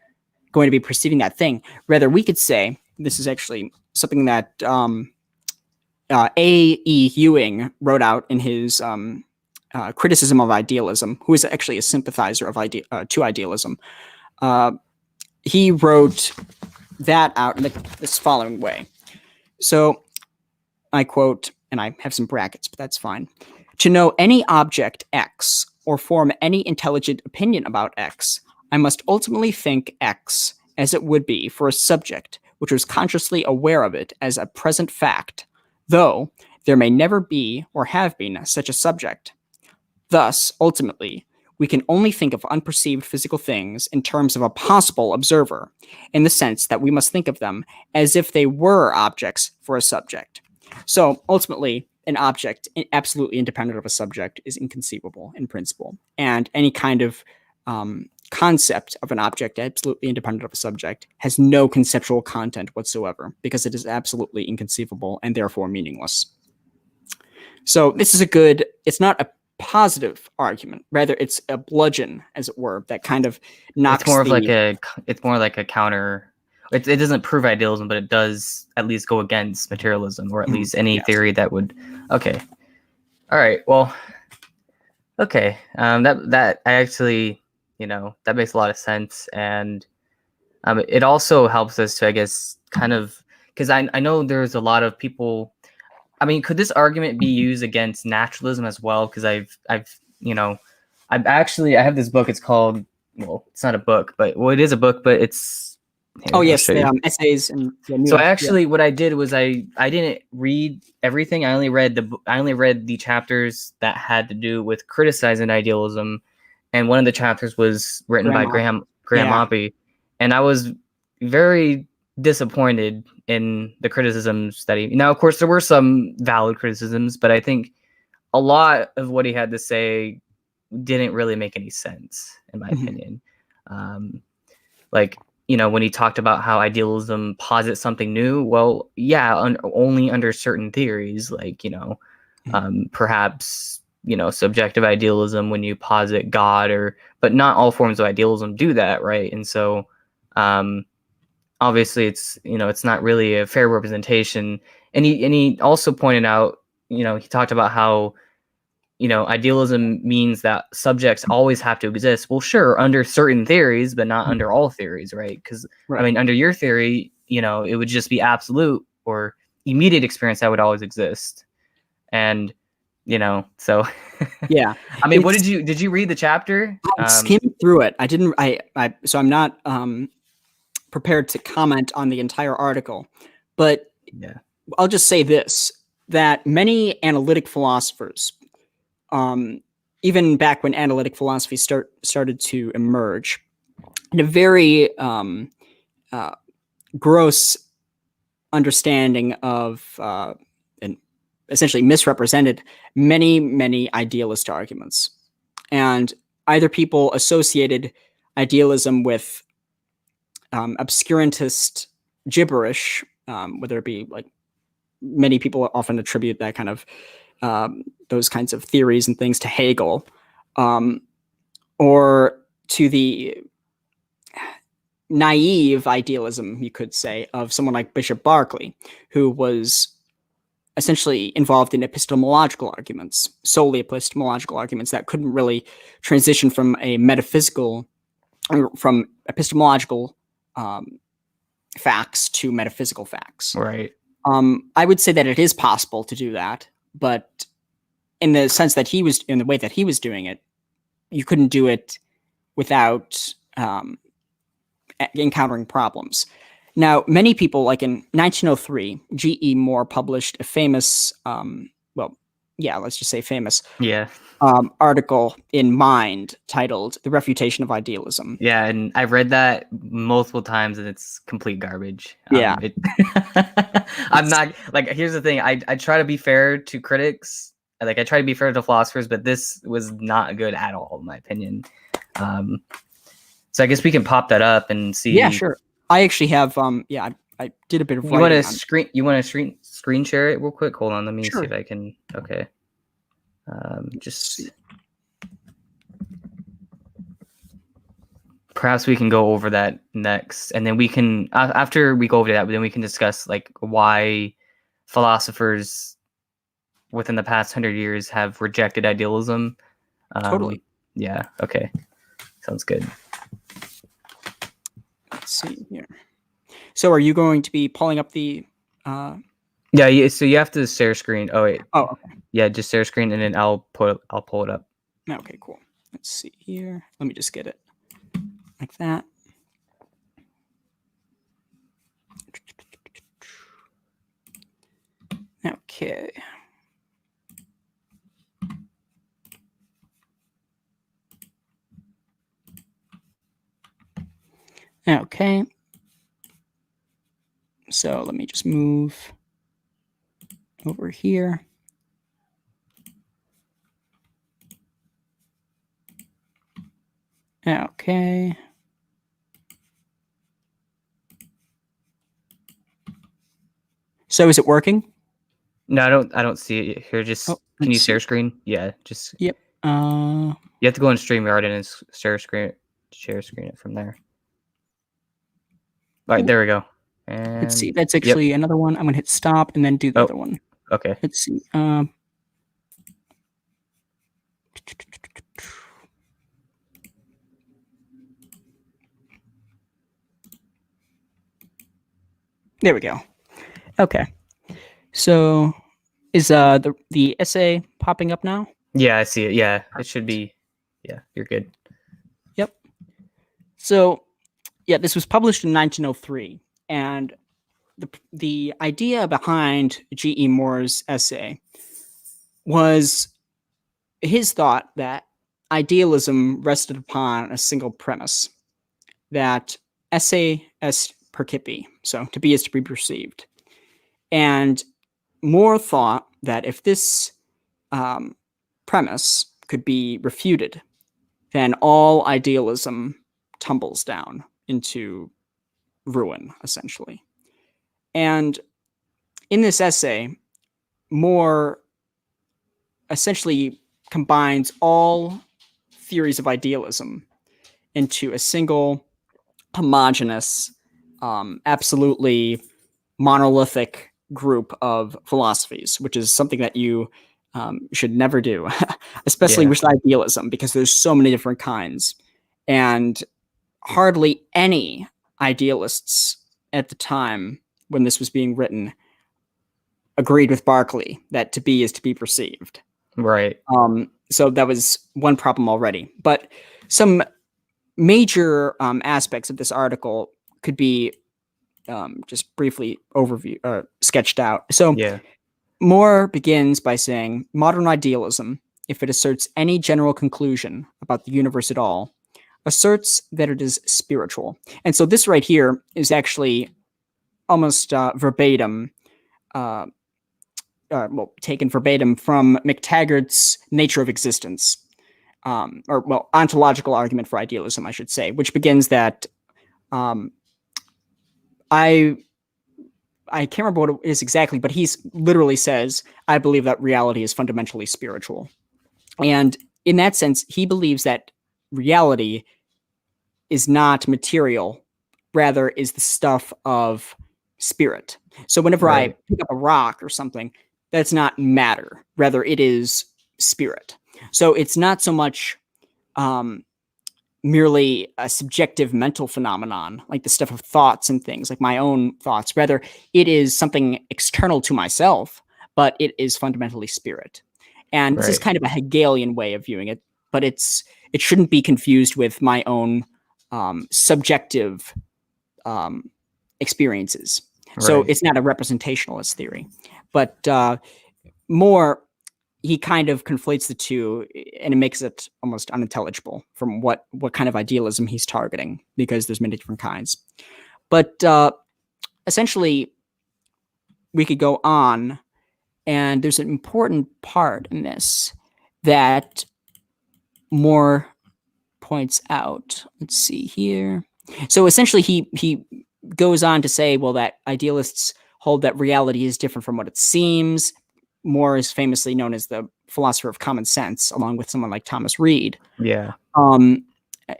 going to be perceiving that thing. Rather, we could say this is actually something that A.E. Ewing wrote out in his criticism of idealism, who is actually a sympathizer of to idealism. Uh, he wrote that out in this following way. So I quote, and I have some brackets, but that's fine. To know any object X or form any intelligent opinion about X, I must ultimately think X as it would be for a subject which was consciously aware of it as a present fact, though there may never be or have been such a subject. Thus, ultimately, we can only think of unperceived physical things in terms of a possible observer, in the sense that we must think of them as if they were objects for a subject. So, ultimately, an object absolutely independent of a subject is inconceivable in principle. And any kind of concept of an object absolutely independent of a subject has no conceptual content whatsoever because it is absolutely inconceivable and therefore meaningless. So this is it's not a positive argument. Rather, it's a bludgeon, as it were, that kind of It's knocks more of like the, a. It's more like a counter. It doesn't prove idealism, but it does at least go against materialism, or at least any yes. theory that would. Okay. All right. Well. Okay. That I actually, that makes a lot of sense, and it also helps us to, I guess, kind of because I know there's a lot of people. I mean, could this argument be used against naturalism as well? Because I have this book. It's called, well, it's not a book, but well, it is a book, but it's Oh here. I'll yes, show the you. essays and the So new. Yeah. what I did was I didn't read everything. I only read the chapters that had to do with criticizing idealism, and one of the chapters was written by Grandma. Graham Yeah. Oppy, and I was very disappointed in the criticisms that he. Now, of course, there were some valid criticisms, but I think a lot of what he had to say didn't really make any sense, in my Mhm. opinion. Um, like, when he talked about how idealism posits something new, well, yeah, only under certain theories, like, Mhm. perhaps, subjective idealism when you posit God, but not all forms of idealism do that, right? And so, um, obviously, it's not really a fair representation. And he also pointed out, he talked about how idealism means that subjects always have to exist. Well, sure, under certain theories, but not under all theories, right? Because, I Right. mean, under your theory, it would just be absolute or immediate experience that would always exist. And, so, Yeah. I mean, It's did you read the chapter? I skimmed through it. I didn't. So I'm not prepared to comment on the entire article, but Yeah. I'll just say this: that many analytic philosophers, um, even back when analytic philosophy started to emerge, in a very uh, gross understanding of and essentially misrepresented many idealist arguments, and either people associated idealism with obscurantist gibberish, whether it be like many people often attribute that kind of those kinds of theories and things to Hegel, um, or to the naive idealism, you could say, of someone like Bishop Berkeley, who was essentially involved in epistemological arguments, solely epistemological arguments that couldn't really transition from a metaphysical, from epistemological facts to metaphysical facts. Right. I would say that it is possible to do that, but in the sense that in the way that he was doing it, you couldn't do it without encountering problems. Now, many people, like in 1903, G.E. Moore published a famous, let's just say famous, Yeah. article in Mind titled "The Refutation of Idealism." Yeah, and I've read that multiple times, and it's complete garbage. Yeah. I'm not like. Here's the thing. I try to be fair to critics. Like I try to be fair to philosophers, but this was not good at all, in my opinion. So I guess we can pop that up and see. Yeah, sure. I actually have. I did a bit of. You want to screen share it real quick? Hold on. Let me Sure. see if I can. Okay. Just. Perhaps we can go over that next, and then we can after we go over that, then we can discuss like why philosophers within the past 100 years have rejected idealism. Totally. Yeah. Okay. Sounds good. Let's see here. So, are you going to be pulling up the? Yeah. So you have to share screen. Oh wait. Oh, okay. Yeah, just share screen, and then I'll pull it up. Okay, cool. Let's see here. Let me just get it like that. Okay. Okay. So let me just move over here. Okay. So is it working? No, I don't see it here. Just can you share screen? Yeah, just. Yep. You have to go on StreamYard and share screen it from there. All right, there we go. And let's see. That's actually another one. I'm gonna hit stop and then do the other one. Okay. Let's see. There we go. Okay. So is the essay popping up now? Yeah, I see it. Yeah, it should be. Yeah, you're good. Yep. So, yeah, this was published in 1903, and the idea behind G.E. Moore's essay was his thought that idealism rested upon a single premise, that esse est percipi, so to be is to be perceived. And Moore thought that if this premise could be refuted, then all idealism tumbles down into ruin, essentially. And in this essay, Moore essentially combines all theories of idealism into a single homogeneous, absolutely monolithic group of philosophies, which is something that you should never do, especially with idealism, because there's so many different kinds. And hardly any idealists at the time when this was being written agreed with Berkeley that to be is to be perceived. Right. So that was one problem already. But some major aspects of this article could be just briefly sketched out. So Moore begins by saying, modern idealism, if it asserts any general conclusion about the universe at all, asserts that it is spiritual. And so this right here is actually almost verbatim, taken verbatim from McTaggart's Nature of Existence, ontological argument for idealism, I should say, which begins that I can't remember what it is exactly, but he literally says, I believe that reality is fundamentally spiritual. And in that sense, he believes that reality is not material, rather is the stuff of spirit. So whenever I pick up a rock or something, that's not matter. Rather, it is spirit. So it's not so much merely a subjective mental phenomenon, like the stuff of thoughts and things, like my own thoughts. Rather, it is something external to myself, but it is fundamentally spirit. And this is Right. kind of a Hegelian way of viewing it, but it shouldn't be confused with my own subjective experiences. So Right. it's not a representationalist theory, but more he kind of conflates the two, and it makes it almost unintelligible from what kind of idealism he's targeting, because there's many different kinds. But essentially, we could go on, and there's an important part in this that Moore points out. Let's see here. So essentially, he goes on to say, well, that idealists hold that reality is different from what it seems. Moore is famously known as the philosopher of common sense, along with someone like Thomas Reid. Yeah.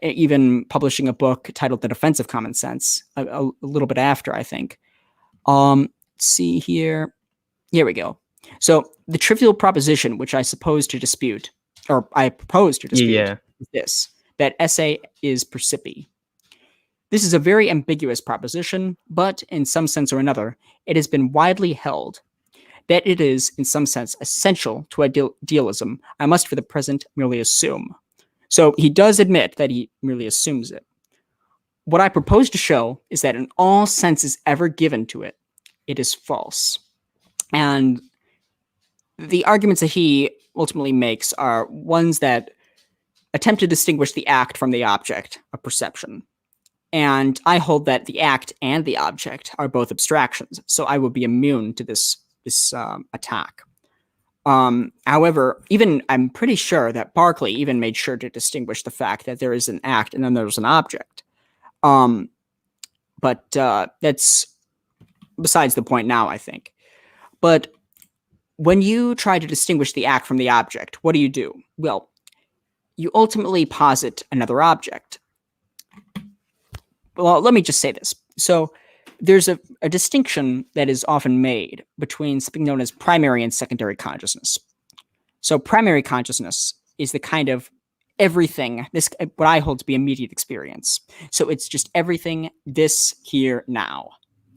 Even publishing a book titled The Defense of Common Sense a little bit after, I think. Let's see here. Here we go. So the trivial proposition, which I propose to dispute, Yeah. is this, that esse is percipi. This is a very ambiguous proposition, but in some sense or another, it has been widely held that it is, in some sense, essential to idealism. I must, for the present, merely assume. So he does admit that he merely assumes it. What I propose to show is that in all senses ever given to it, it is false. And the arguments that he ultimately makes are ones that attempt to distinguish the act from the object of perception. And I hold that the act and the object are both abstractions, so I would be immune to this attack. However, even I'm pretty sure that Berkeley even made sure to distinguish the fact that there is an act and then there's an object. But that's besides the point now, I think. But when you try to distinguish the act from the object, what do? Well, you ultimately posit another object. Well, let me just say this. So there's a distinction that is often made between something known as primary and secondary consciousness. So primary consciousness is the kind of everything, this what I hold to be immediate experience. So it's just everything, this, here, now.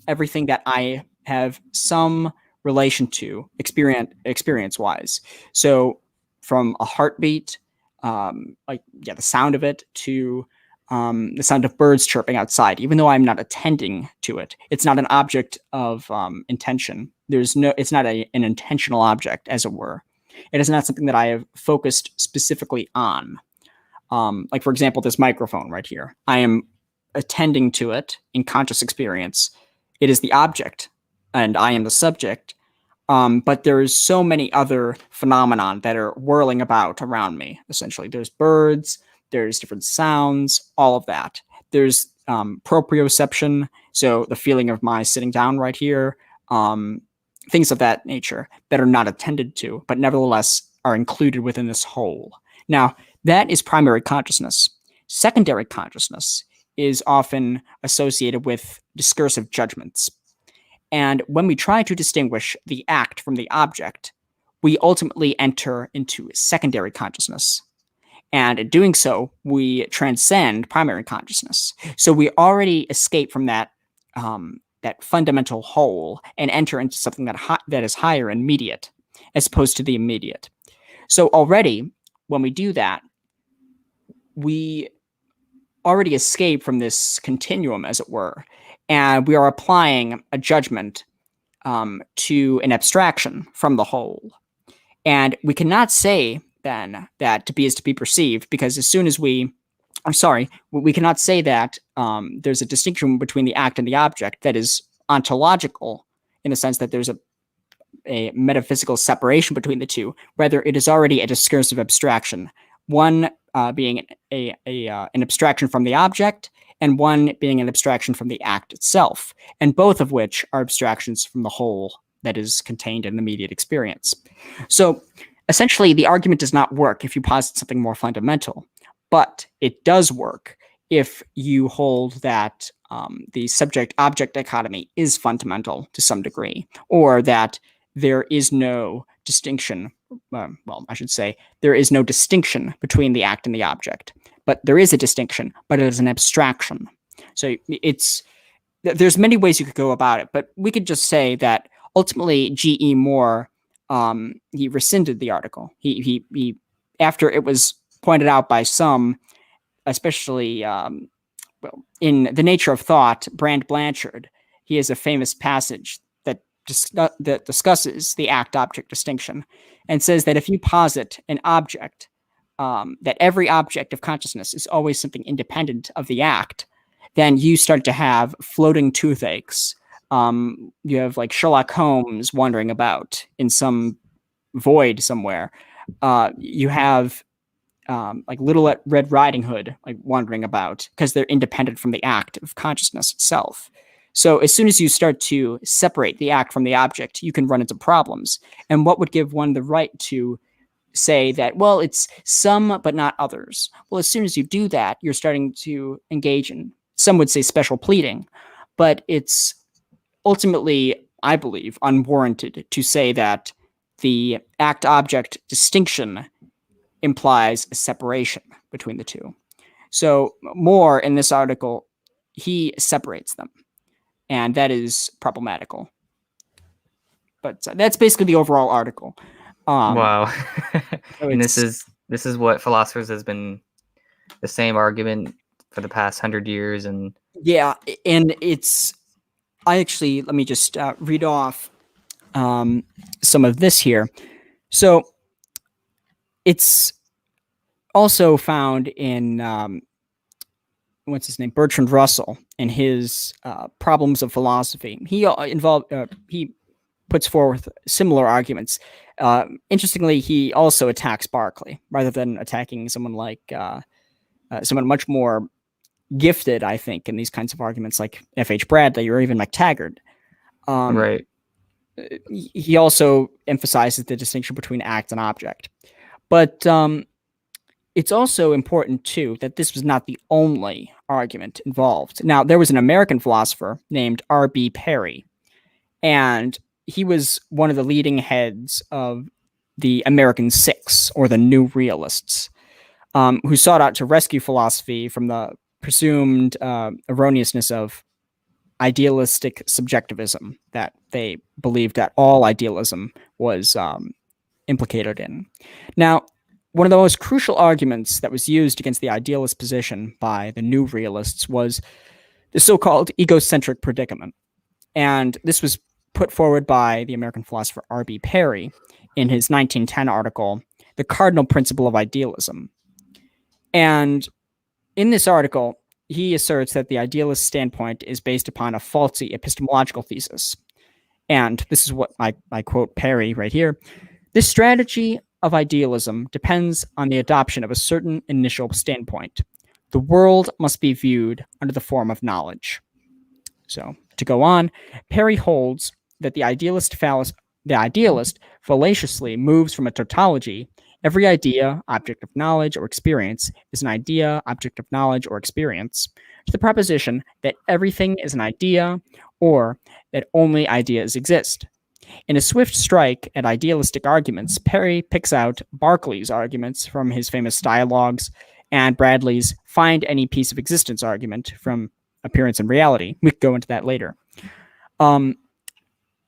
Everything that I have some relation to experience-wise. So from a heartbeat, the sound of it, to the sound of birds chirping outside, even though I'm not attending to it. It's not an object of intention. It's not an intentional object, as it were. It is not something that I have focused specifically on. Like, for example, this microphone right here. I am attending to it in conscious experience. It is the object, and I am the subject. But there's so many other phenomenon that are whirling about around me, essentially. There's birds, there's different sounds, all of that. There's proprioception, so the feeling of my sitting down right here, things of that nature that are not attended to, but nevertheless are included within this whole. Now, that is primary consciousness. Secondary consciousness is often associated with discursive judgments. And when we try to distinguish the act from the object, we ultimately enter into secondary consciousness. And in doing so, we transcend primary consciousness. So we already escape from that fundamental whole and enter into something that is higher and immediate, as opposed to the immediate. So already, when we do that, we already escape from this continuum, as it were, and we are applying a judgment to an abstraction from the whole. And we cannot say then that to be is to be perceived, because as soon as we cannot say that there's a distinction between the act and the object that is ontological, in the sense that there's a metaphysical separation between the two. Rather, it is already a discursive abstraction, one being an abstraction from the object, and one being an abstraction from the act itself, and both of which are abstractions from the whole that is contained in immediate experience. So essentially, the argument does not work if you posit something more fundamental, but it does work if you hold that the subject-object dichotomy is fundamental to some degree, or that there is no distinction. I should say there is no distinction between the act and the object, but there is a distinction, but it is an abstraction. So there's many ways you could go about it, but we could just say that ultimately G.E. Moore, he rescinded the article. He after it was pointed out by some, especially in The Nature of Thought, Brand Blanchard, he has a famous passage that discusses the act-object distinction and says that if you posit an object, that every object of consciousness is always something independent of the act, then you start to have floating toothaches. You have like Sherlock Holmes wandering about in some void somewhere. You have like Little Red Riding Hood like wandering about because they're independent from the act of consciousness itself. So as soon as you start to separate the act from the object, you can run into problems. And what would give one the right to say that, well, it's some but not others? Well, as soon as you do that, you're starting to engage in, some would say, special pleading, but it's ultimately, I believe, unwarranted to say that the act-object distinction implies a separation between the two. So Moore, in this article, he separates them, and that is problematical. But that's basically the overall article. Wow. So And this is what philosophers has been the same argument for the past 100 years. And yeah, and let me just read off some of this here. So it's also found in what's his name, Bertrand Russell, in his Problems of Philosophy. He puts forth similar arguments. Interestingly, he also attacks Berkeley rather than attacking someone like someone much more gifted, I think, in these kinds of arguments, like F.H. Bradley or even McTaggart. right. He also emphasizes the distinction between act and object. But it's also important, too, that this was not the only argument involved. Now, there was an American philosopher named R.B. Perry, and he was one of the leading heads of the American Six, or the New Realists, who sought out to rescue philosophy from the presumed erroneousness of idealistic subjectivism that they believed that all idealism was implicated in. Now, one of the most crucial arguments that was used against the idealist position by the New Realists was the so-called egocentric predicament. And this was put forward by the American philosopher R.B. Perry in his 1910 article, The Cardinal Principle of Idealism. And in this article, he asserts that the idealist standpoint is based upon a faulty epistemological thesis. And this is what I quote Perry right here. This strategy of idealism depends on the adoption of a certain initial standpoint. The world must be viewed under the form of knowledge. So, to go on, Perry holds that the idealist fallaciously moves from a tautology. Every idea, object of knowledge or experience, is an idea, object of knowledge or experience, to the proposition that everything is an idea or that only ideas exist. In a swift strike at idealistic arguments, Perry picks out Berkeley's arguments from his famous dialogues and Bradley's find any piece of existence argument from Appearance and Reality. We could go into that later.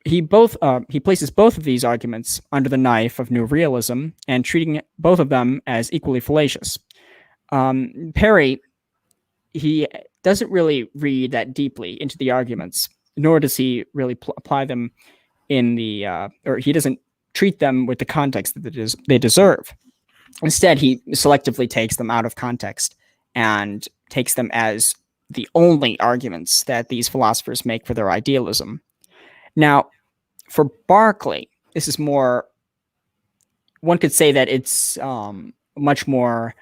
He places both of these arguments under the knife of New Realism and treating both of them as equally fallacious. Perry, he doesn't really read that deeply into the arguments, nor does he really apply them in the, or he doesn't treat them with the context that they deserve. Instead, he selectively takes them out of context and takes them as the only arguments that these philosophers make for their idealism. Now, for Berkeley, this is more, one could say that it's much more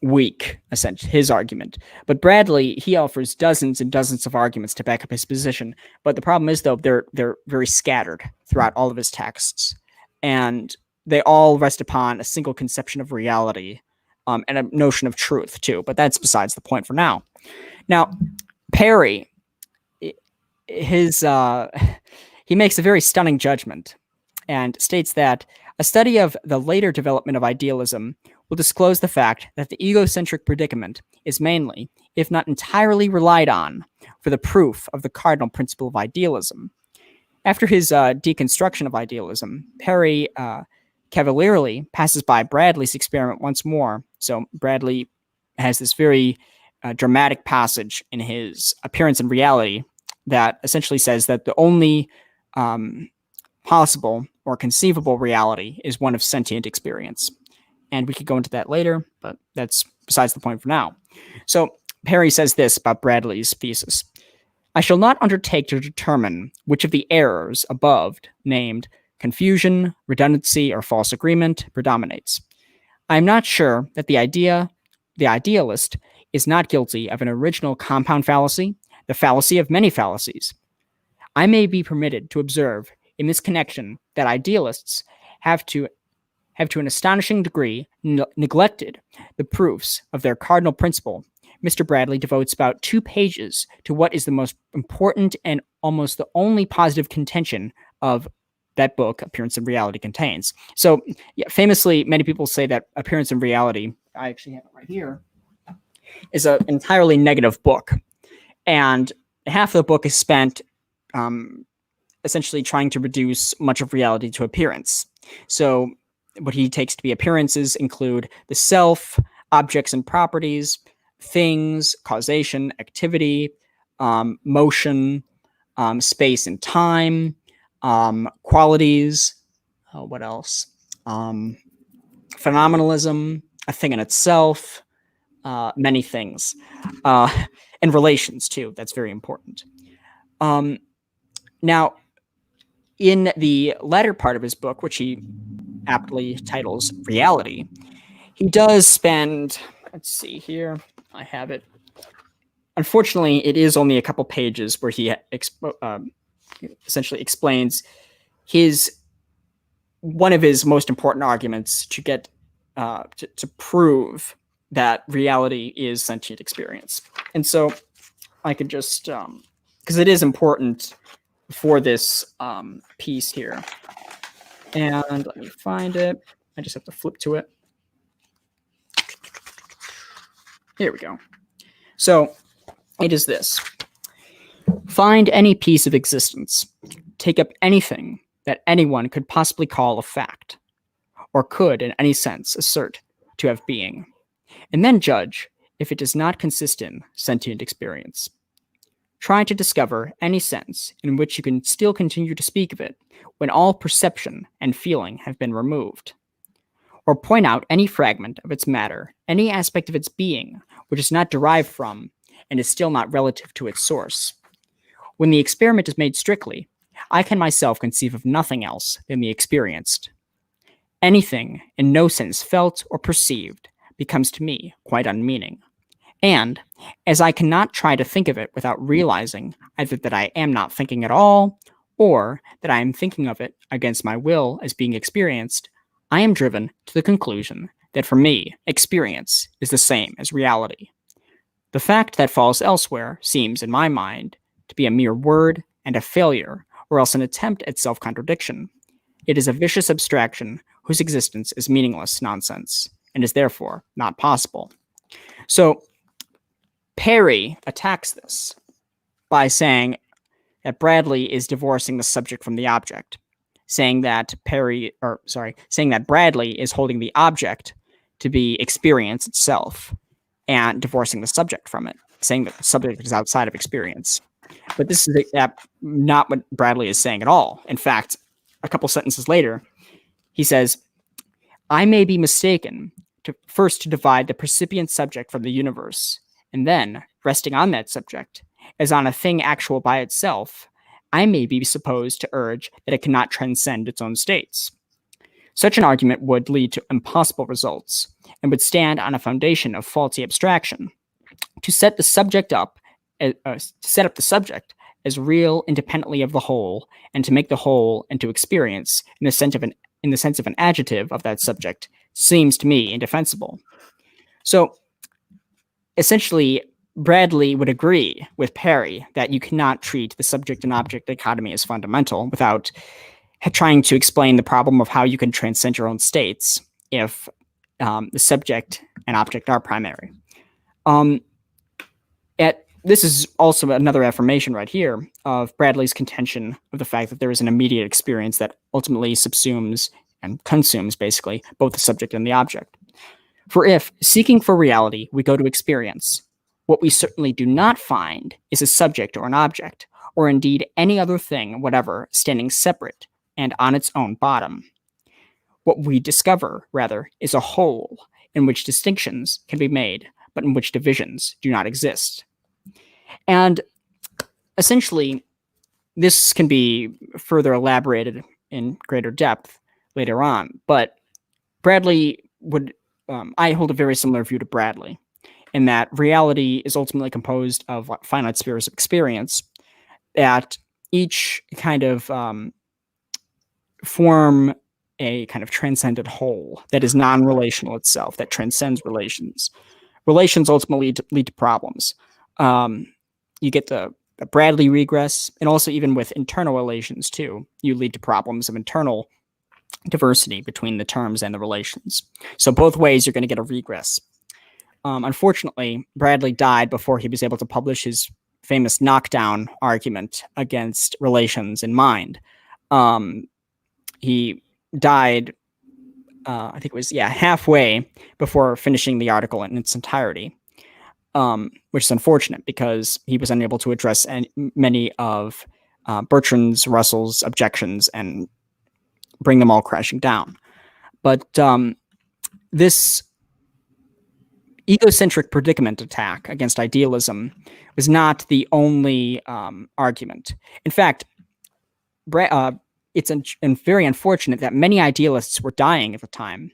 weak, essentially, his argument. But Bradley, he offers dozens and dozens of arguments to back up his position. But the problem is, though, they're very scattered throughout all of his texts. And they all rest upon a single conception of reality and a notion of truth, too. But that's besides the point for now. Now, Perry, he makes a very stunning judgment and states that a study of the later development of idealism will disclose the fact that the egocentric predicament is mainly, if not entirely, relied on for the proof of the cardinal principle of idealism. After his deconstruction of idealism, Perry cavalierly passes by Bradley's experiment once more. So Bradley has this very dramatic passage in his Appearance and Reality that essentially says that the only possible or conceivable reality is one of sentient experience. And we could go into that later, but that's besides the point for now. So Perry says this about Bradley's thesis. I shall not undertake to determine which of the errors above named, confusion, redundancy, or false agreement, predominates. I am not sure that the idealist is not guilty of an original compound fallacy, the fallacy of many fallacies. I may be permitted to observe in this connection that idealists have to an astonishing degree neglected the proofs of their cardinal principle. Mr. Bradley devotes about 2 pages to what is the most important and almost the only positive contention of that book, Appearance and Reality, contains. So, yeah, famously, many people say that Appearance and Reality, I actually have it right here, is an entirely negative book. And half of the book is spent essentially trying to reduce much of reality to appearance. So what he takes to be appearances include the self, objects and properties, things, causation, activity, motion, space and time, qualities, what else? Phenomenalism, a thing in itself, many things, and relations too. That's very important. Now, in the latter part of his book, which he aptly titles Reality, he does spend, let's see here, I have it. Unfortunately, it is only a couple pages where he essentially explains one of his most important arguments to get to prove that reality is sentient experience. And so I could just, because it is important for this piece here. And let me find it. I just have to flip to it. Here we go. So it is this. Find any piece of existence. Take up anything that anyone could possibly call a fact, or could in any sense assert to have being, and then judge if it does not consist in sentient experience. Try to discover any sense in which you can still continue to speak of it when all perception and feeling have been removed. Or point out any fragment of its matter, any aspect of its being, which is not derived from and is still not relative to its source. When the experiment is made strictly, I can myself conceive of nothing else than the experienced. Anything in no sense felt or perceived becomes to me quite unmeaning. And, as I cannot try to think of it without realizing either that I am not thinking at all, or that I am thinking of it against my will as being experienced, I am driven to the conclusion that for me, experience is the same as reality. The fact that falls elsewhere seems, in my mind, to be a mere word and a failure, or else an attempt at self-contradiction. It is a vicious abstraction whose existence is meaningless nonsense, and is therefore not possible. So, Perry attacks this by saying that Bradley is divorcing the subject from the object, saying that Bradley is holding the object to be experience itself and divorcing the subject from it, saying that the subject is outside of experience. But this is not what Bradley is saying at all. In fact, a couple sentences later, he says, I may be mistaken to divide the percipient subject from the universe, and then, resting on that subject, as on a thing actual by itself, I may be supposed to urge that it cannot transcend its own states. Such an argument would lead to impossible results, and would stand on a foundation of faulty abstraction. To set the subject up, the subject as real independently of the whole, and to make the whole into experience in the sense of an adjective of that subject, seems to me indefensible. So, essentially, Bradley would agree with Perry that you cannot treat the subject and object dichotomy as fundamental without trying to explain the problem of how you can transcend your own states if the subject and object are primary. This is also another affirmation right here of Bradley's contention of the fact that there is an immediate experience that ultimately subsumes and consumes, basically, both the subject and the object. For if, seeking for reality, we go to experience, what we certainly do not find is a subject or an object, or indeed any other thing whatever standing separate and on its own bottom. What we discover, rather, is a whole in which distinctions can be made, but in which divisions do not exist. And essentially, this can be further elaborated in greater depth later on, but Bradley would, I hold a very similar view to Bradley, in that reality is ultimately composed of finite spheres of experience that each kind of form a kind of transcendent whole that is non-relational itself, that transcends relations. Relations ultimately lead to problems. You get the Bradley regress, and also even with internal relations too, you lead to problems of internal diversity between the terms and the relations. So both ways you're going to get a regress. Unfortunately, Bradley died before he was able to publish his famous knockdown argument against relations in mind. He died, I think it was, halfway before finishing the article in its entirety, which is unfortunate because he was unable to address many of Bertrand Russell's objections and bring them all crashing down. But this egocentric predicament attack against idealism was not the only argument. In fact, it's very unfortunate that many idealists were dying at the time.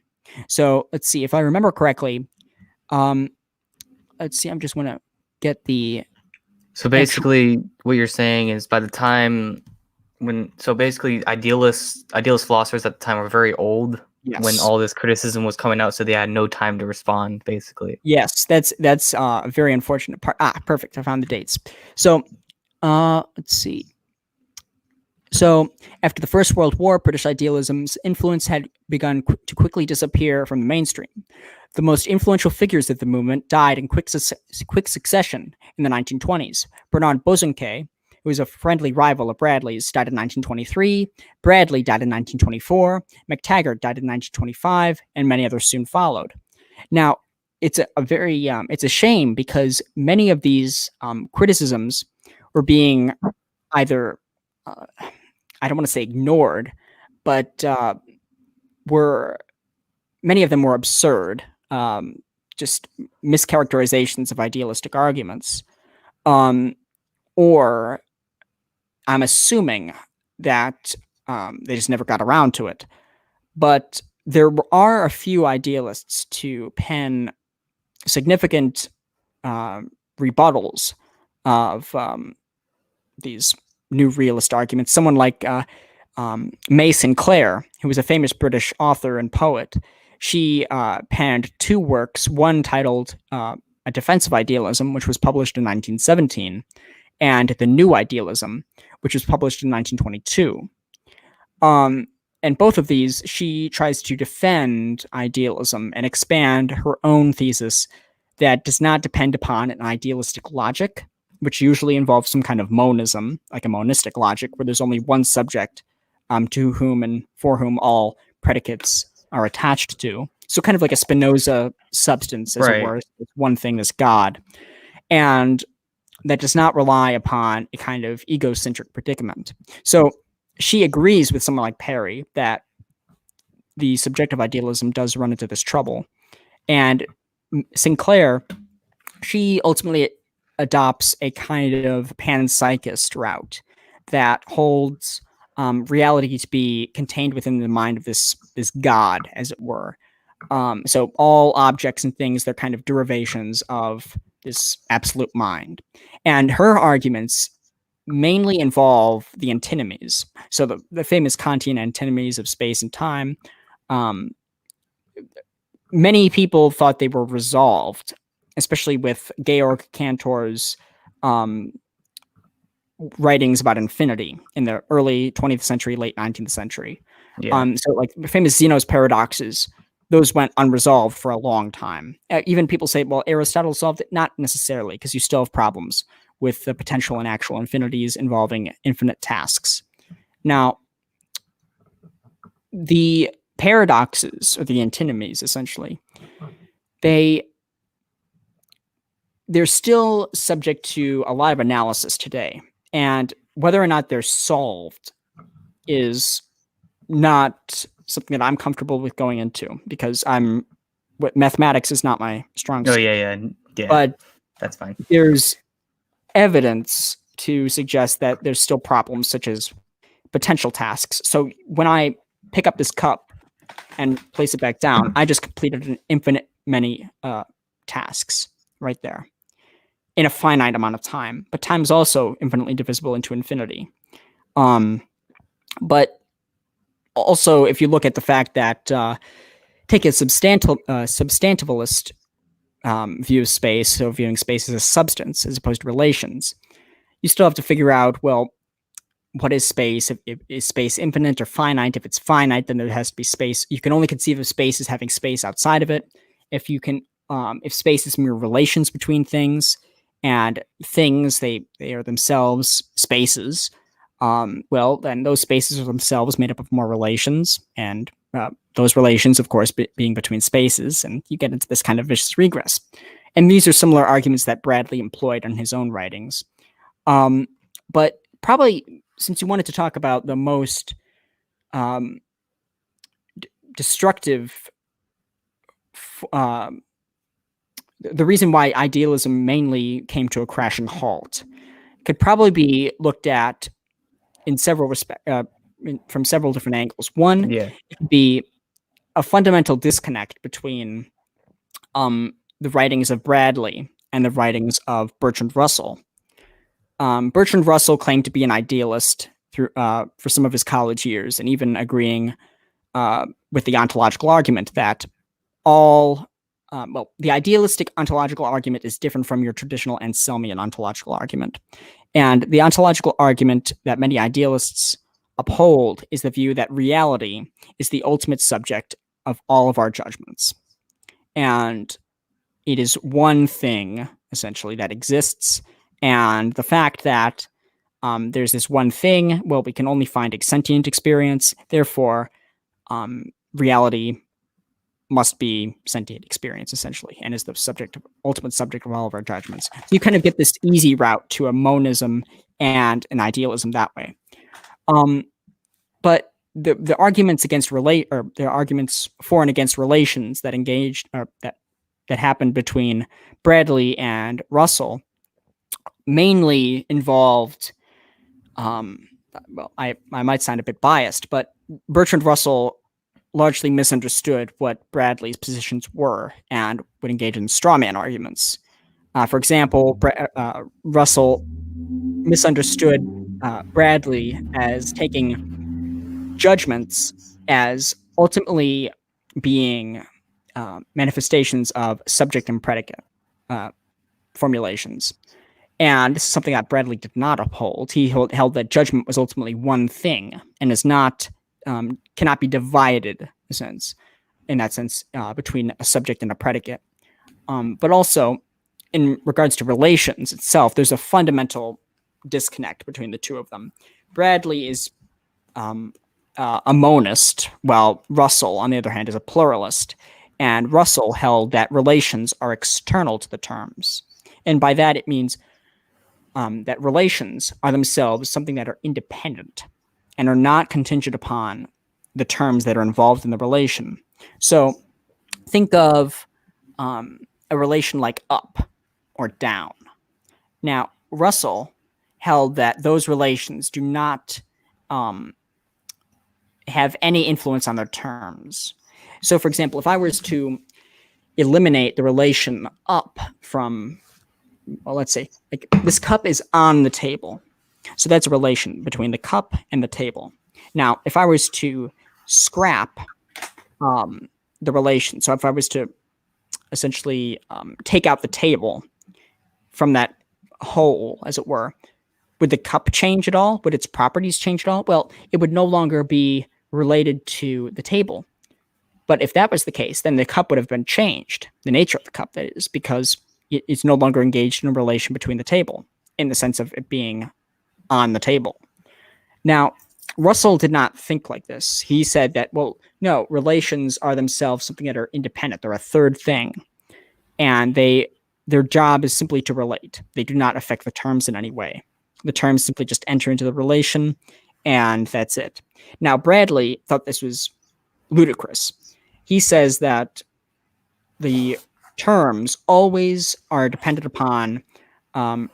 So let's see, if I remember correctly, let's see, I'm just going to get the... So basically what you're saying is by the time basically idealist philosophers at the time were very old. Yes. When all this criticism was coming out, so they had no time to respond, basically. Yes, that's a very unfortunate part. Perfect. I found the dates. So, let's see. So, after the First World War, British idealism's influence had begun to quickly disappear from the mainstream. The most influential figures of the movement died in quick succession in the 1920s. Bernard Bosanquet, who was a friendly rival of Bradley's, died in 1923. Bradley died in 1924. McTaggart died in 1925, and many others soon followed. Now, it's a shame because many of these criticisms were being either, I don't want to say ignored, but many of them were absurd, just mischaracterizations of idealistic arguments, or I'm assuming that they just never got around to it. But there are a few idealists to pen significant rebuttals of these new realist arguments. Someone like May Sinclair, who was a famous British author and poet, she penned two works, one titled A Defense of Idealism, which was published in 1917, and The New Idealism, which was published in 1922. And both of these, she tries to defend idealism and expand her own thesis that does not depend upon an idealistic logic, which usually involves some kind of monism, like a monistic logic, where there's only one subject to whom and for whom all predicates are attached to. So kind of like a Spinoza substance, as it were. It's one thing is God. And that does not rely upon a kind of egocentric predicament. So she agrees with someone like Perry that the subjective idealism does run into this trouble. And Sinclair, she ultimately adopts a kind of panpsychist route that holds reality to be contained within the mind of this God, as it were. So all objects and things, they're kind of derivations of this absolute mind. And her arguments mainly involve the antinomies. So the famous Kantian antinomies of space and time, many people thought they were resolved especially with Georg Cantor's writings about infinity in the early 20th century, late 19th century. Yeah. So like the famous Zeno's paradoxes, those went unresolved for a long time. Even people say, well, Aristotle solved it. Not necessarily, because you still have problems with the potential and actual infinities involving infinite tasks. Now, the paradoxes, or the antinomies, essentially, they're still subject to a lot of analysis today. And whether or not they're solved is not something that I'm comfortable with going into, because mathematics is not my strong suit. Yeah. But that's fine. There's evidence to suggest that there's still problems such as potential tasks. So when I pick up this cup and place it back down, I just completed an infinite many tasks right there in a finite amount of time. But time is also infinitely divisible into infinity. But also, if you look at the fact that take a substantivalist view of space, so viewing space as a substance as opposed to relations, you still have to figure out, well, what is space? Is space infinite or finite? If it's finite, then there has to be space. You can only conceive of space as having space outside of it. If space is mere relations between things, and things they are themselves spaces, well, then those spaces are themselves made up of more relations, and those relations, of course, being between spaces, and you get into this kind of vicious regress. And these are similar arguments that Bradley employed in his own writings. But probably, since you wanted to talk about the most destructive, the reason why idealism mainly came to a crashing halt could probably be looked at in several from several different angles. One, it could be a fundamental disconnect between the writings of Bradley and the writings of Bertrand Russell. Bertrand Russell claimed to be an idealist for some of his college years, and even agreeing with the ontological argument that the idealistic ontological argument is different from your traditional Anselmian ontological argument. And the ontological argument that many idealists uphold is the view that reality is the ultimate subject of all of our judgments. And it is one thing, essentially, that exists. And the fact that there's this one thing, well, we can only find a sentient experience. Therefore, reality must be sentient experience, essentially, and is the ultimate subject of all of our judgments. So you kind of get this easy route to a monism and an idealism that way. But the arguments against the arguments for and against relations that engaged that happened between Bradley and Russell mainly involved. I might sound a bit biased, but Bertrand Russell largely misunderstood what Bradley's positions were and would engage in strawman arguments. For example, Russell misunderstood Bradley as taking judgments as ultimately being manifestations of subject and predicate formulations. And this is something that Bradley did not uphold. He held that judgment was ultimately one thing and is not cannot be divided in that sense between a subject and a predicate. But also, in regards to relations itself, there's a fundamental disconnect between the two of them. Bradley is a monist, while Russell, on the other hand, is a pluralist. And Russell held that relations are external to the terms. And by that, it means that relations are themselves something that are independent and are not contingent upon the terms that are involved in the relation. So think of a relation like up or down. Now, Russell held that those relations do not have any influence on their terms. So, for example, if I was to eliminate the relation up from, well, let's say, like this cup is on the table. So that's a relation between the cup and the table. Now, if I was to scrap the relation, so if I was to essentially take out the table from that hole, as it were, would the cup change at all? Would its properties change at all? Well, it would no longer be related to the table. But if that was the case, then the cup would have been changed, the nature of the cup, that is, because it's no longer engaged in a relation between the table, in the sense of it being on the table. Now, Russell did not think like this. He said that, well, no, relations are themselves something that are independent. They're a third thing. And their job is simply to relate. They do not affect the terms in any way. The terms simply just enter into the relation, and that's it. Now, Bradley thought this was ludicrous. He says that the terms always are dependent upon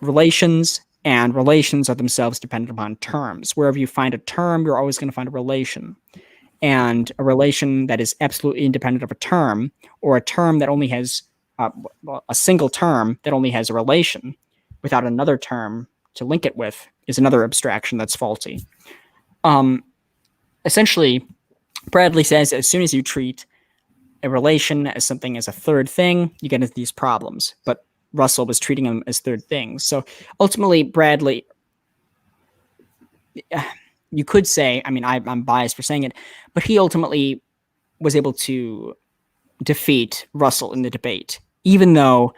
relations, and relations are themselves dependent upon terms. Wherever you find a term, you're always going to find a relation. And a relation that is absolutely independent of a term, or a term that only has a single term that only has a relation without another term to link it with, is another abstraction that's faulty. Essentially, Bradley says as soon as you treat a relation as something as a third thing, you get into these problems. But Russell was treating them as third things. So ultimately, Bradley, you could say, I mean, I'm biased for saying it, but he ultimately was able to defeat Russell in the debate, even though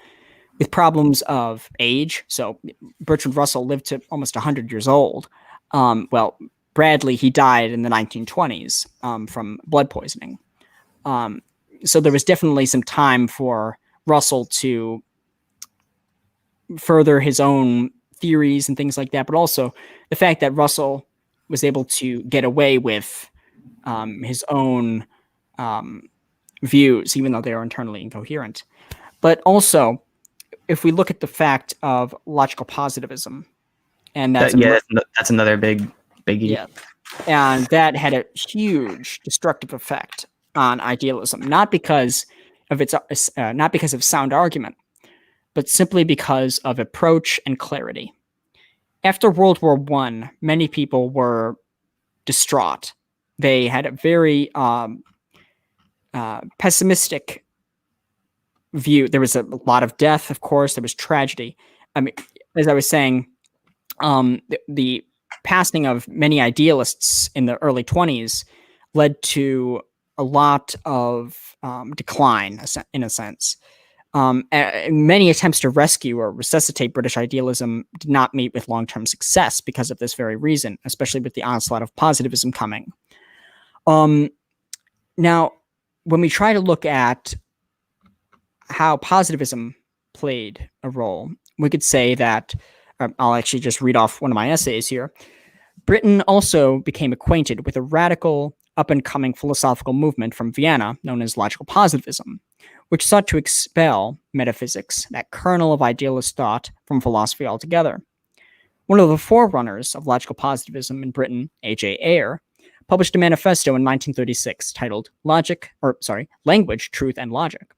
with problems of age. So Bertrand Russell lived to almost 100 years old. Well, Bradley, he died in the 1920s from blood poisoning. So there was definitely some time for Russell to further his own theories and things like that, but also the fact that Russell was able to get away with his own views, even though they are internally incoherent. But also, if we look at the fact of logical positivism, and that's another biggie. Yeah, and that had a huge destructive effect on idealism, not because of sound argument, but simply because of approach and clarity. After World War I, many people were distraught. They had a very pessimistic view. There was a lot of death, of course. There was tragedy. I mean, as I was saying, the passing of many idealists in the early 20s led to a lot of decline, in a sense. Many attempts to rescue or resuscitate British idealism did not meet with long-term success because of this very reason, especially with the onslaught of positivism coming. Now, when we try to look at how positivism played a role, we could say that, I'll actually just read off one of my essays here. Britain also became acquainted with a radical, up-and-coming philosophical movement from Vienna known as logical positivism, which sought to expel metaphysics, that kernel of idealist thought, from philosophy altogether. One of the forerunners of logical positivism in Britain, A.J. Ayer, published a manifesto in 1936 titled Language, Truth, and Logic,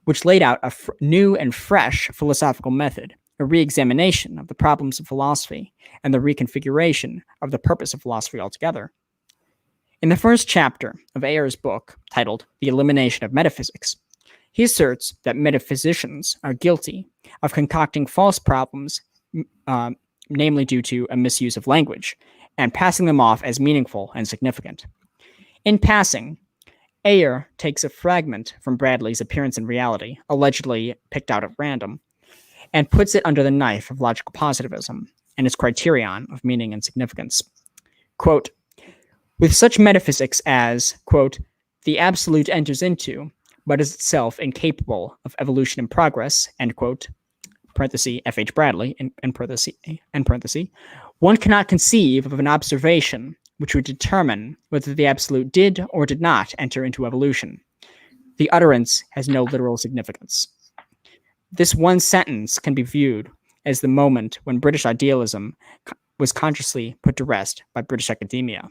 which laid out a new and fresh philosophical method, a re-examination of the problems of philosophy, and the reconfiguration of the purpose of philosophy altogether. In the first chapter of Ayer's book, titled The Elimination of Metaphysics, he asserts that metaphysicians are guilty of concocting false problems, namely due to a misuse of language, and passing them off as meaningful and significant. In passing, Ayer takes a fragment from Bradley's Appearance and Reality, allegedly picked out at random, and puts it under the knife of logical positivism and its criterion of meaning and significance. Quote, with such metaphysics as, quote, the absolute enters into, but is itself incapable of evolution and progress, end quote, parenthesis, F.H. Bradley, end parenthesis, one cannot conceive of an observation which would determine whether the absolute did or did not enter into evolution. The utterance has no literal significance. This one sentence can be viewed as the moment when British idealism was consciously put to rest by British academia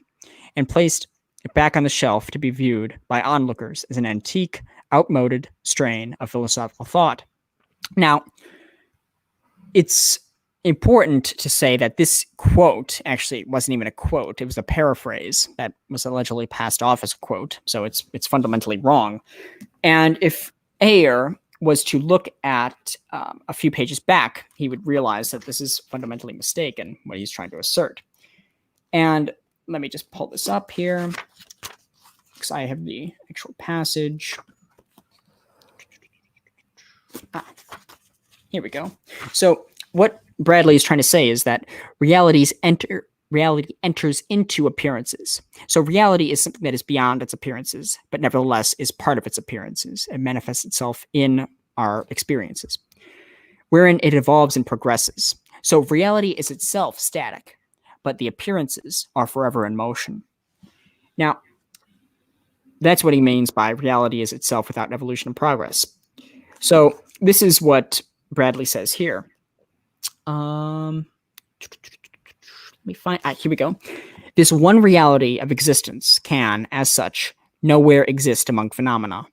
and placed back on the shelf to be viewed by onlookers as an antique, outmoded strain of philosophical thought. Now, it's important to say that this quote actually wasn't even a quote. It was a paraphrase that was allegedly passed off as a quote, so it's fundamentally wrong. And if Ayer was to look at a few pages back, he would realize that this is fundamentally mistaken, what he's trying to assert. And let me just pull this up here, because I have the actual passage. Here we go. So what Bradley is trying to say is that reality enters into appearances. So reality is something that is beyond its appearances, but nevertheless is part of its appearances and manifests itself in our experiences, wherein it evolves and progresses. So reality is itself static, but the appearances are forever in motion. Now, that's what he means by reality is itself without evolution and progress. So this is what Bradley says here. Let me find. Here we go. This one reality of existence can, as such, nowhere exist among phenomena,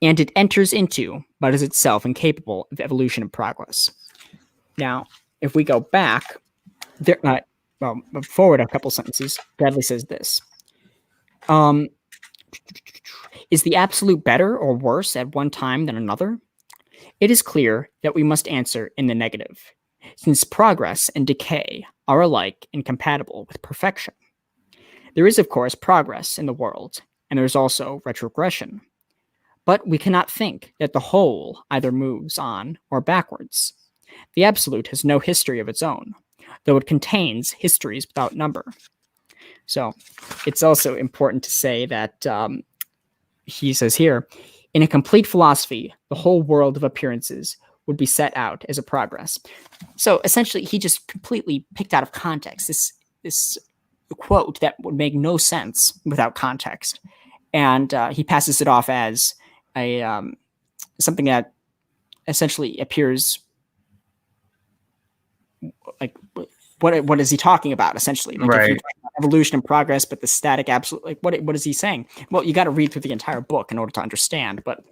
and it enters into, but is itself incapable of evolution and progress. Now, if we go back, forward a couple sentences, Bradley says this. Is the absolute better or worse at one time than another? It is clear that we must answer in the negative, since progress and decay are alike incompatible with perfection. There is, of course, progress in the world, and there is also retrogression. But we cannot think that the whole either moves on or backwards. The absolute has no history of its own, though it contains histories without number. So it's also important to say that he says here, in a complete philosophy, the whole world of appearances would be set out as a progress. So essentially, he just completely picked out of context this quote that would make no sense without context, and he passes it off as a something that essentially appears like what is he talking about? Essentially, like Right. if you're talking about evolution and progress, but the static absolute, like what is he saying? Well, you got to read through the entire book in order to understand, but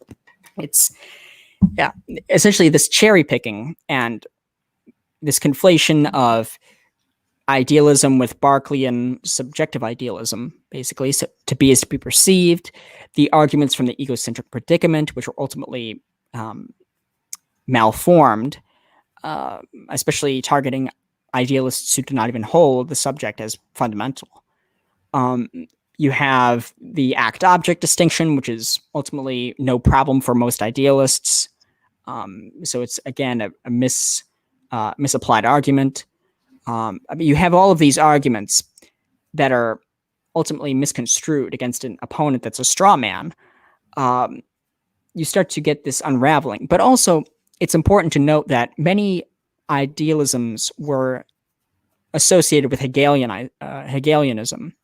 it's essentially this cherry picking and this conflation of idealism with Berkeleyan subjective idealism, basically. So to be is to be perceived, the arguments from the egocentric predicament, which were ultimately malformed, especially targeting idealists who do not even hold the subject as fundamental. You have the act-object distinction, which is ultimately no problem for most idealists. So it's, again, a misapplied argument. You have all of these arguments that are ultimately misconstrued against an opponent that's a straw man. You start to get this unraveling. But also, it's important to note that many idealisms were associated with Hegelianism.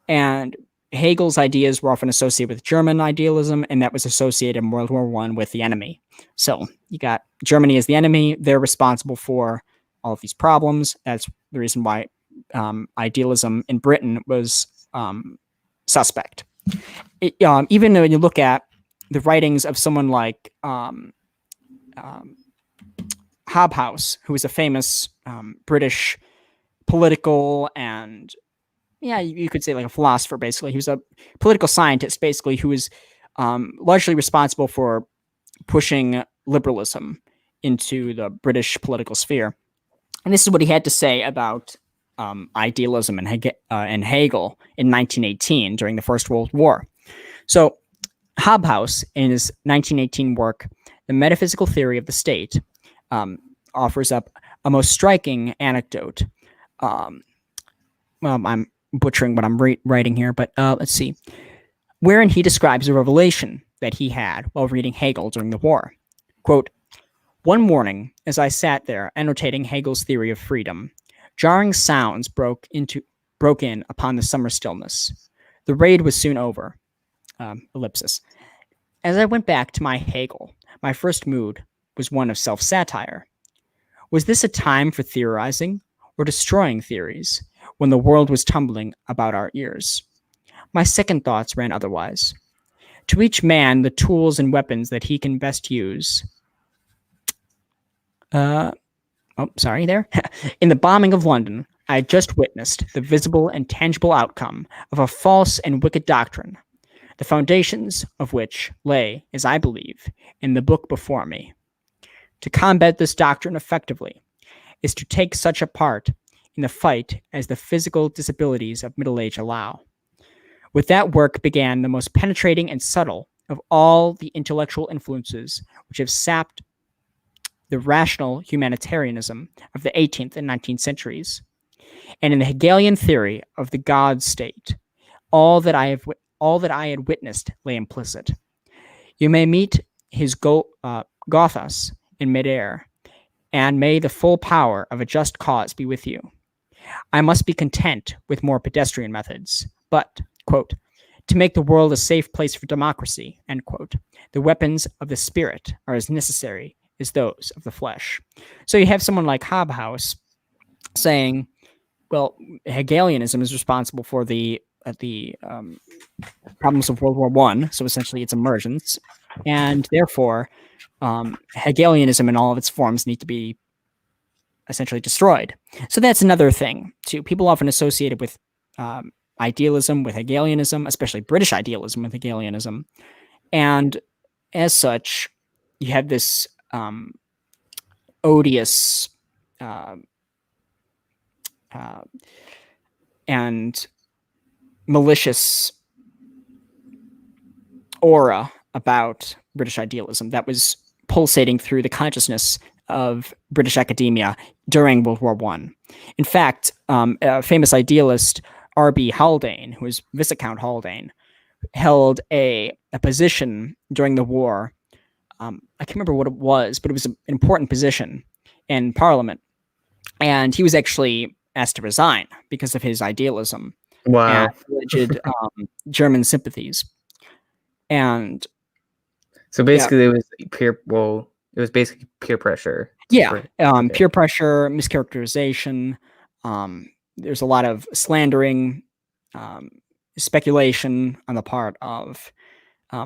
And Hegel's ideas were often associated with German idealism, and that was associated in World War I with the enemy. So you got Germany as the enemy. They're responsible for all of these problems. That's the reason why idealism in Britain was suspect. Even when you look at the writings of someone like Hobhouse, who was a famous British political and, you could say like a philosopher, basically. He was a political scientist, basically, who was largely responsible for pushing liberalism into the British political sphere. And this is what he had to say about idealism and Hegel in 1918 during the First World War. So Hobhouse, in his 1918 work, The Metaphysical Theory of the State, offers up a most striking anecdote. Well, I'm butchering what I'm writing here, but let's see. Wherein he describes a revelation that he had while reading Hegel during the war. Quote, "One morning, as I sat there annotating Hegel's theory of freedom, jarring sounds broke in upon the summer stillness. The raid was soon over. Ellipsis. As I went back to my Hegel, my first mood was one of self-satire. Was this a time for theorizing or destroying theories when the world was tumbling about our ears? My second thoughts ran otherwise. To each man the tools and weapons that he can best use. In the bombing of London, I had just witnessed the visible and tangible outcome of a false and wicked doctrine. the foundations of which lay, as I believe, in the book before me. To combat this doctrine effectively is to take such a part in the fight as the physical disabilities of middle age allow. With that work began the most penetrating and subtle of all the intellectual influences which have sapped the rational humanitarianism of the 18th and 19th centuries. And in the Hegelian theory of the God state, all that I had witnessed lay implicit. You may meet his Gothas in midair, and may the full power of a just cause be with you. I must be content with more pedestrian methods, but, quote, to make the world a safe place for democracy, end quote, the weapons of the spirit are as necessary as those of the flesh. So you have someone like Hobhouse saying, well, Hegelianism is responsible for the problems of World War I, so essentially its emergence, and therefore Hegelianism in all of its forms need to be essentially destroyed. So that's another thing, too. People often associate it with idealism, with Hegelianism, especially British idealism with Hegelianism. And as such, you have this odious and malicious aura about British idealism that was pulsating through the consciousness of British academia during World War I. In fact, a famous idealist, R.B. Haldane, who was Viscount Haldane, held a position during the war. I can't remember what it was, but it was an important position in Parliament. And he was actually asked to resign because of his idealism Wow. and alleged German sympathies. And so basically, it was basically peer pressure. Yeah, peer pressure, mischaracterization. There's a lot of slandering, speculation on the part of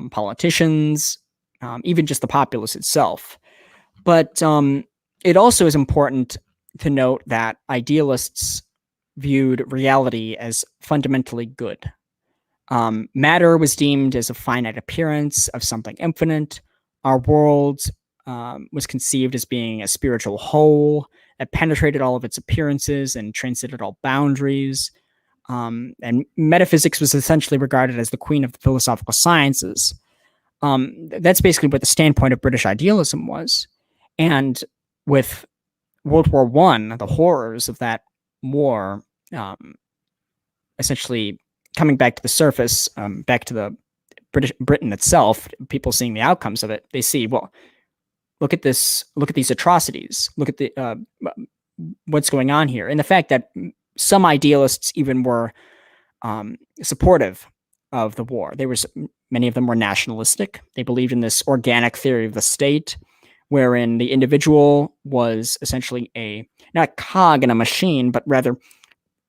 politicians, even just the populace itself. But it also is important to note that idealists viewed reality as fundamentally good. Matter was deemed as a finite appearance of something infinite. Our world was conceived as being a spiritual whole that penetrated all of its appearances and transcended all boundaries. And metaphysics was essentially regarded as the queen of the philosophical sciences. That's basically what the standpoint of British idealism was. And with World War I, the horrors of that war, essentially coming back to the surface, back to the Britain itself, people seeing the outcomes of it, they see, well, look at this, look at these atrocities, look at the what's going on here. And the fact that some idealists even were supportive of the war. Many of them were nationalistic. They believed in this organic theory of the state, wherein the individual was essentially not a cog in a machine, but rather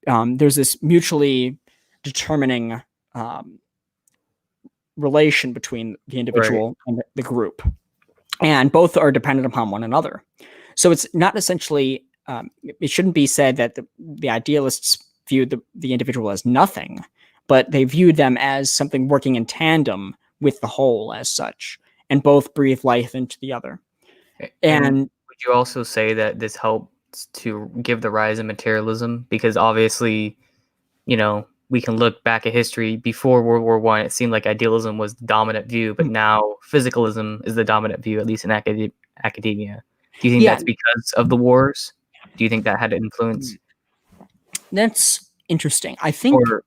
there's this mutually determining relation between the individual and the group. And both are dependent upon one another. So it's not essentially, it shouldn't be said that the idealists viewed the individual as nothing, but they viewed them as something working in tandem with the whole as such, and both breathe life into the other. And would you also say that this helps to give the rise of materialism? Because obviously, we can look back at history before World War I. It seemed like idealism was the dominant view, but now physicalism is the dominant view, at least in academia. Do you think that's because of the wars? Do you think that had an influence? That's interesting. I think, or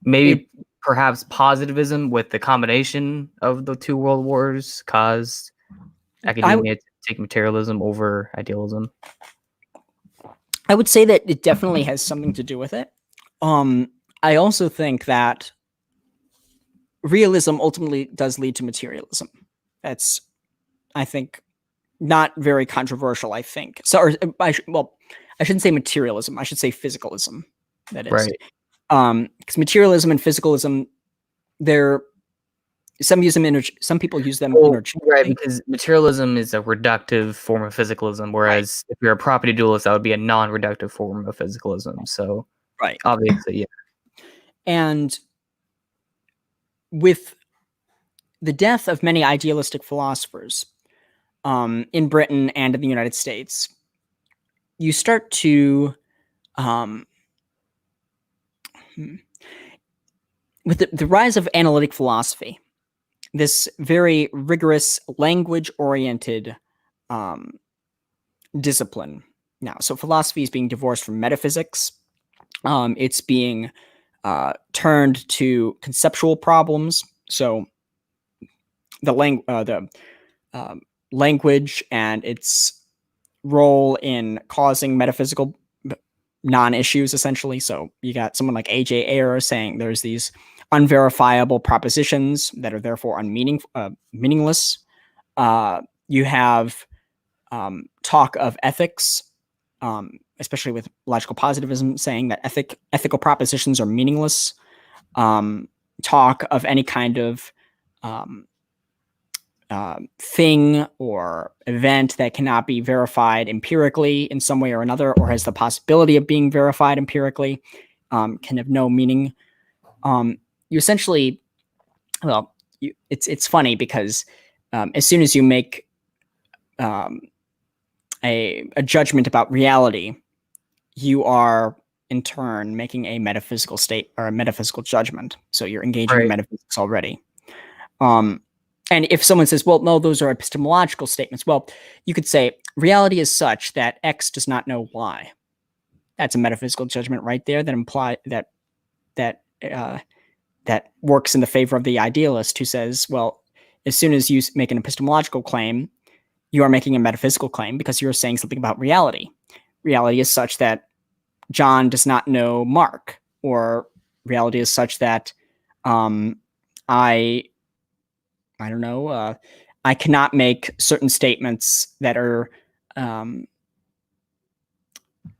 maybe perhaps positivism with the combination of the two world wars caused academia to take materialism over idealism. I would say that it definitely has something to do with it. I also think that realism ultimately does lead to materialism. That's, I think, not very controversial, I think. So, I shouldn't say materialism. I should say physicalism. That is. Right. Because materialism and physicalism, some people use them interchangeably. Right, because materialism is a reductive form of physicalism, whereas if you're a property dualist, that would be a non-reductive form of physicalism. So, right, obviously, yeah. And with the death of many idealistic philosophers in Britain and in the United States, you start to with the rise of analytic philosophy, this very rigorous language-oriented discipline. Now, so philosophy is being divorced from metaphysics. It's being turned to conceptual problems. So the language and its role in causing metaphysical non-issues, essentially. So you got someone like A.J. Ayer saying there's these unverifiable propositions that are therefore meaningless. You have talk of ethics, especially with logical positivism, saying that ethical propositions are meaningless. Talk of any kind of thing or event that cannot be verified empirically in some way or another, or has the possibility of being verified empirically, can have no meaning. You essentially, well, it's funny because as soon as you make a judgment about reality, you are in turn making a metaphysical state or a metaphysical judgment. So you're engaging in metaphysics already. And if someone says, well, no, those are epistemological statements. Well, you could say reality is such that X does not know Y. That's a metaphysical judgment right there that imply that works in the favor of the idealist who says, well, as soon as you make an epistemological claim, you are making a metaphysical claim because you're saying something about reality. Reality is such that John does not know Mark, or reality is such that I don't know, I cannot make certain statements that are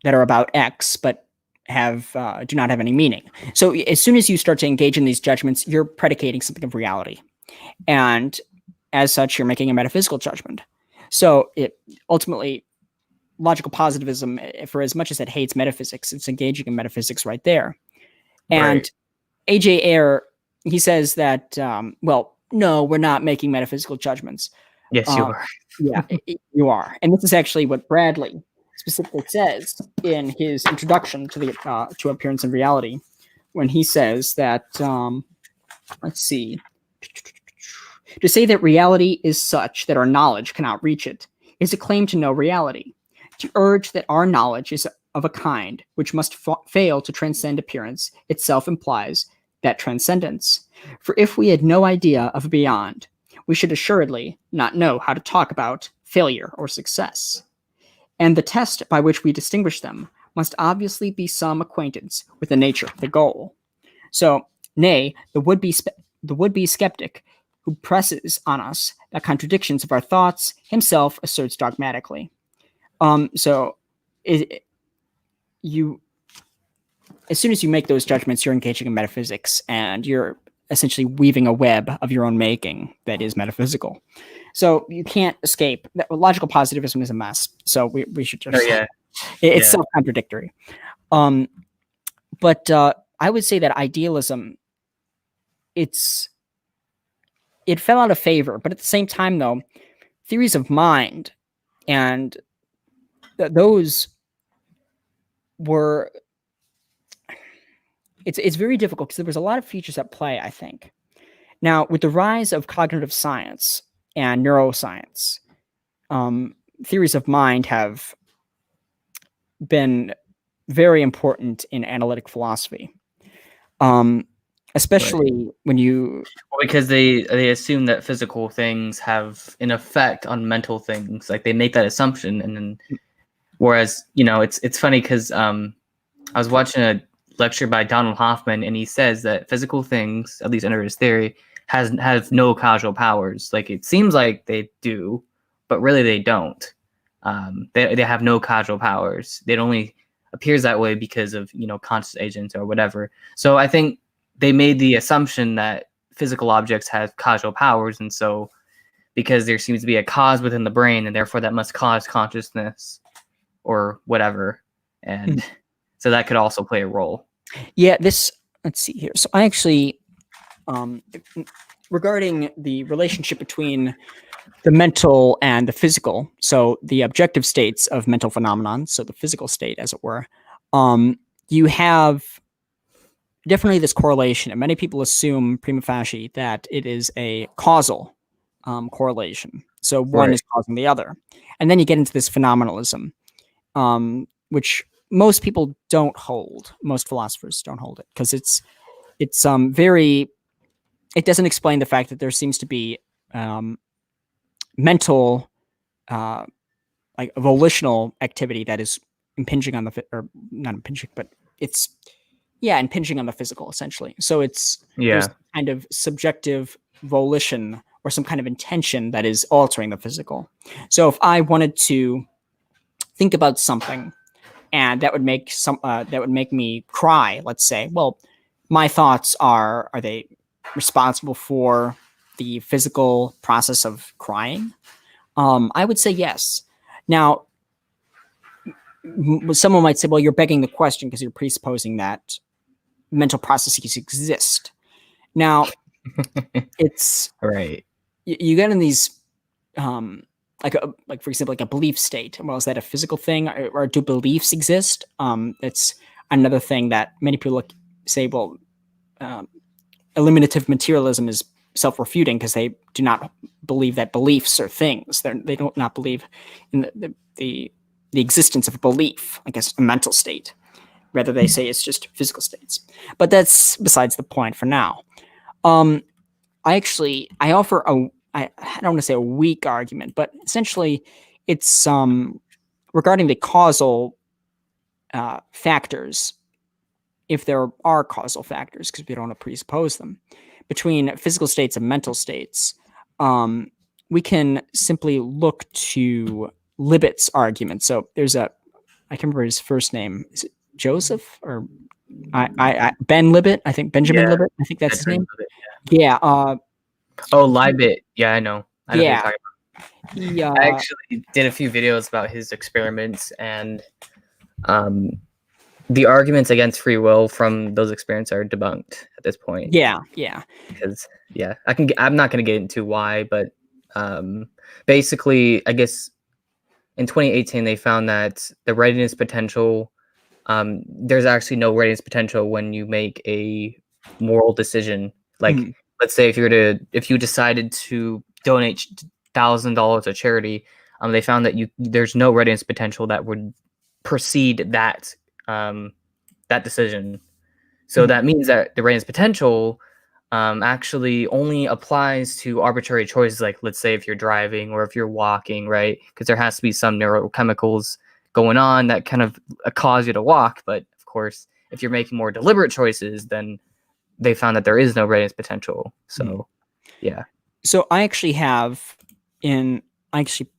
about X, but do not have any meaning. So as soon as you start to engage in these judgments, you're predicating something of reality, and as such, you're making a metaphysical judgment. So ultimately, logical positivism, for as much as it hates metaphysics, it's engaging in metaphysics right there. And A.J. Ayer, he says that, well, no, we're not making metaphysical judgments. Yes, you are. Yeah, you are. And this is actually what Bradley specifically says in his introduction to the to Appearance and Reality, when he says that, let's see, to say that reality is such that our knowledge cannot reach it is a claim to no reality. To urge that our knowledge is of a kind which must fail to transcend appearance itself implies that transcendence. For if we had no idea of a beyond, we should assuredly not know how to talk about failure or success. And the test by which we distinguish them must obviously be some acquaintance with the nature of the goal. So, nay, the would-be skeptic who presses on us the contradictions of our thoughts himself asserts dogmatically. So, as soon as you make those judgments, you're engaging in metaphysics, and you're essentially weaving a web of your own making that is metaphysical. So you can't escape. Logical positivism is a mess. So we should just. It's self-contradictory. But I would say that idealism, it fell out of favor. But at the same time, though, theories of mind and those were. It's very difficult because there was a lot of features at play, I think. Now, with the rise of cognitive science and neuroscience, theories of mind have been very important in analytic philosophy, especially when you... Well, because they assume that physical things have an effect on mental things. Like, they make that assumption, and then... Whereas, it's funny because I was watching a lecture by Donald Hoffman, and he says that physical things, at least under his theory, have no causal powers. Like, it seems like they do, but really they don't. They have no causal powers. It only appears that way because of conscious agents or whatever. So I think they made the assumption that physical objects have causal powers, and so because there seems to be a cause within the brain, and therefore that must cause consciousness or whatever, and so that could also play a role. Yeah, let's see here. So I actually, regarding the relationship between the mental and the physical, so the objective states of mental phenomenon, so the physical state, as it were, you have definitely this correlation, and many people assume prima facie that it is a causal correlation. So one is causing the other. And then you get into this phenomenalism, which most people don't hold. Most philosophers don't hold it because it doesn't explain the fact that there seems to be mental, like volitional activity that is impinging on or not impinging, but it's impinging on the physical essentially. So there's kind of subjective volition or some kind of intention that is altering the physical. So if I wanted to think about something and that would make me cry, let's say, well, my thoughts are they responsible for the physical process of crying? I would say yes. Now, someone might say, well, you're begging the question because you're presupposing that mental processes exist. Now, it's right. You get in these, like for example, like a belief state. Well, is that a physical thing, or do beliefs exist? It's another thing that many people say. Well, eliminative materialism is self-refuting because they do not believe that beliefs are things. They do not believe in the existence of a belief, I guess, a mental state. Rather, they say it's just physical states. But that's besides the point for now. I offer I don't want to say a weak argument, but essentially it's regarding the causal factors, if there are causal factors, because we don't want to presuppose them, between physical states and mental states. We can simply look to Libet's argument. So there's I can't remember his first name. Is it Joseph or Ben Libet? I think Benjamin Libet. I think that's his name. Yeah. Libet. Yeah, I know. I know who you're talking about. I actually did a few videos about his experiments and the arguments against free will from those experiments are debunked at this point. Yeah. Because I'm not going to get into why, but basically, I guess in 2018 they found that the readiness potential, there's actually no readiness potential when you make a moral decision. Like, let's say if you decided to donate $1,000 to charity, they found that there's no readiness potential that would precede that decision. So that means that the readiness potential actually only applies to arbitrary choices, like let's say if you're driving or if you're walking, right? Because there has to be some neurochemicals going on that kind of cause you to walk. But of course, if you're making more deliberate choices, then they found that there is no readiness potential. So, yeah. So I actually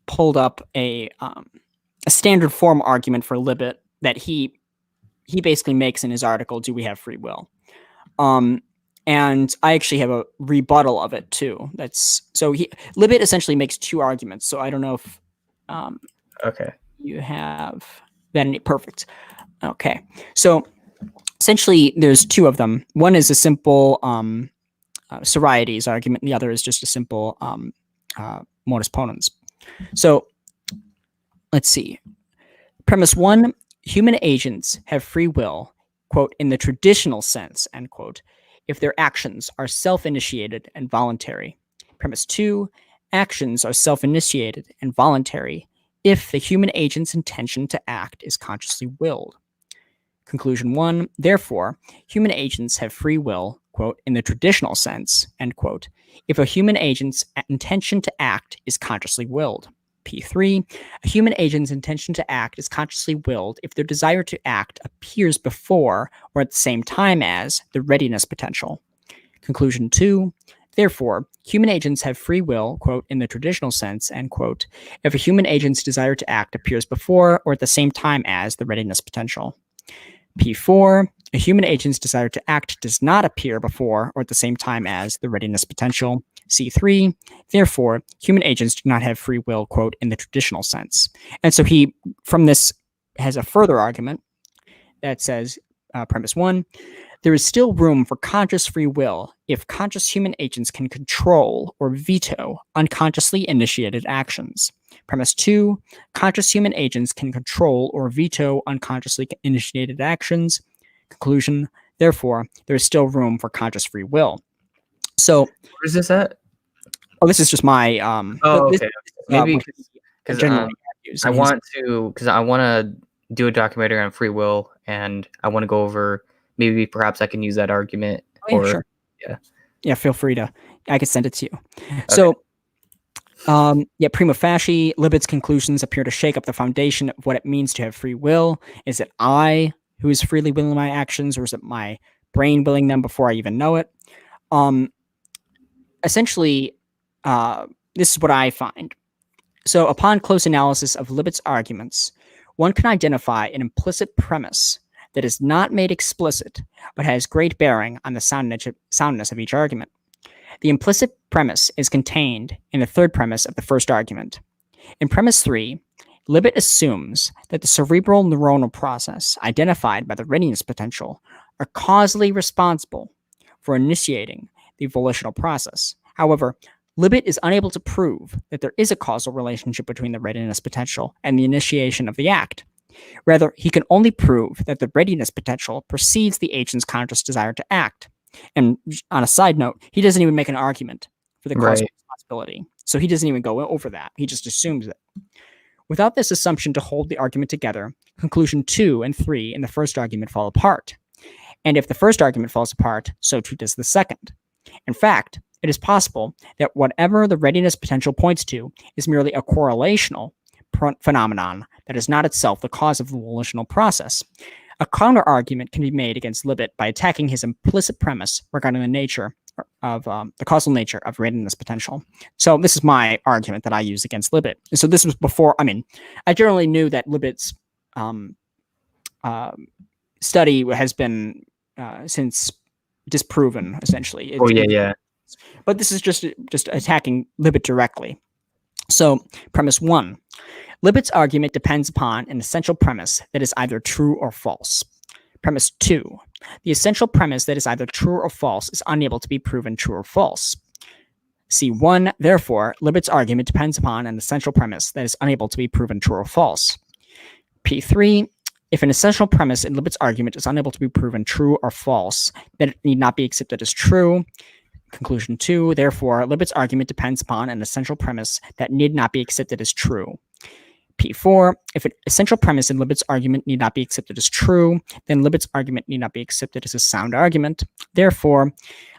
pulled up a standard form argument for Libet that he basically makes in his article, Do We Have Free Will? And I actually have a rebuttal of it too. Libet essentially makes two arguments. So I don't know if okay, you have that. Perfect. Okay. So essentially there's two of them. One is a simple Sorites argument, and the other is just a simple modus ponens. So let's see. Premise one, human agents have free will, quote, in the traditional sense, end quote, if their actions are self-initiated and voluntary. Premise two, actions are self-initiated and voluntary if the human agent's intention to act is consciously willed. Conclusion one, therefore, human agents have free will, quote, in the traditional sense, end quote, if a human agent's intention to act is consciously willed. P3, a human agent's intention to act is consciously willed if their desire to act appears before or at the same time as the readiness potential. Conclusion 2, therefore, human agents have free will, quote, in the traditional sense, end quote, if a human agent's desire to act appears before or at the same time as the readiness potential. P4, a human agent's desire to act does not appear before or at the same time as the readiness potential. C3, therefore, human agents do not have free will, quote, in the traditional sense. And so he, from this, has a further argument that says, premise one, there is still room for conscious free will if conscious human agents can control or veto unconsciously initiated actions. Premise 2, conscious human agents can control or veto unconsciously initiated actions. Conclusion, therefore, there is still room for conscious free will. So, where is this at? oh, this is just my Okay. Maybe because I want to do a documentary on free will, and I want to go over maybe perhaps I can use that argument. Oh, yeah, sure. Yeah, feel free to. I could send it to you. Okay. So, prima facie, Libet's conclusions appear to shake up the foundation of what it means to have free will. Is it I who is freely willing my actions, or is it my brain willing them before I even know it? Essentially, this is what I find. So, upon close analysis of Libet's arguments, one can identify an implicit premise that is not made explicit, but has great bearing on the soundness of each argument. The implicit premise is contained in the third premise of the first argument. In premise 3, Libet assumes that the cerebral neuronal process identified by the readiness potential are causally responsible for initiating the volitional process. However, Libet is unable to prove that there is a causal relationship between the readiness potential and the initiation of the act. Rather, he can only prove that the readiness potential precedes the agent's conscious desire to act. And on a side note, he doesn't even make an argument for the causal responsibility. So he doesn't even go over that. He just assumes it. Without this assumption to hold the argument together, conclusion 2 and 3 in the first argument fall apart. And if the first argument falls apart, so too does the second. In fact, it is possible that whatever the readiness potential points to is merely a correlational phenomenon that is not itself the cause of the volitional process. A counter-argument can be made against Libet by attacking his implicit premise regarding the nature of the causal nature of readiness potential. So this is my argument that I use against Libet. So this was before, I generally knew that Libet's study has been since disproven, essentially. But this is just attacking Libet directly. So premise 1, Libet's argument depends upon an essential premise that is either true or false. Premise 2, the essential premise that is either true or false is unable to be proven true or false. C1, therefore, Libet's argument depends upon an essential premise that is unable to be proven true or false. P3, if an essential premise in Libet's argument is unable to be proven true or false, then it need not be accepted as true. Conclusion 2, therefore, Libet's argument depends upon an essential premise that need not be accepted as true. P4, if an essential premise in Libet's argument need not be accepted as true, then Libet's argument need not be accepted as a sound argument. Therefore,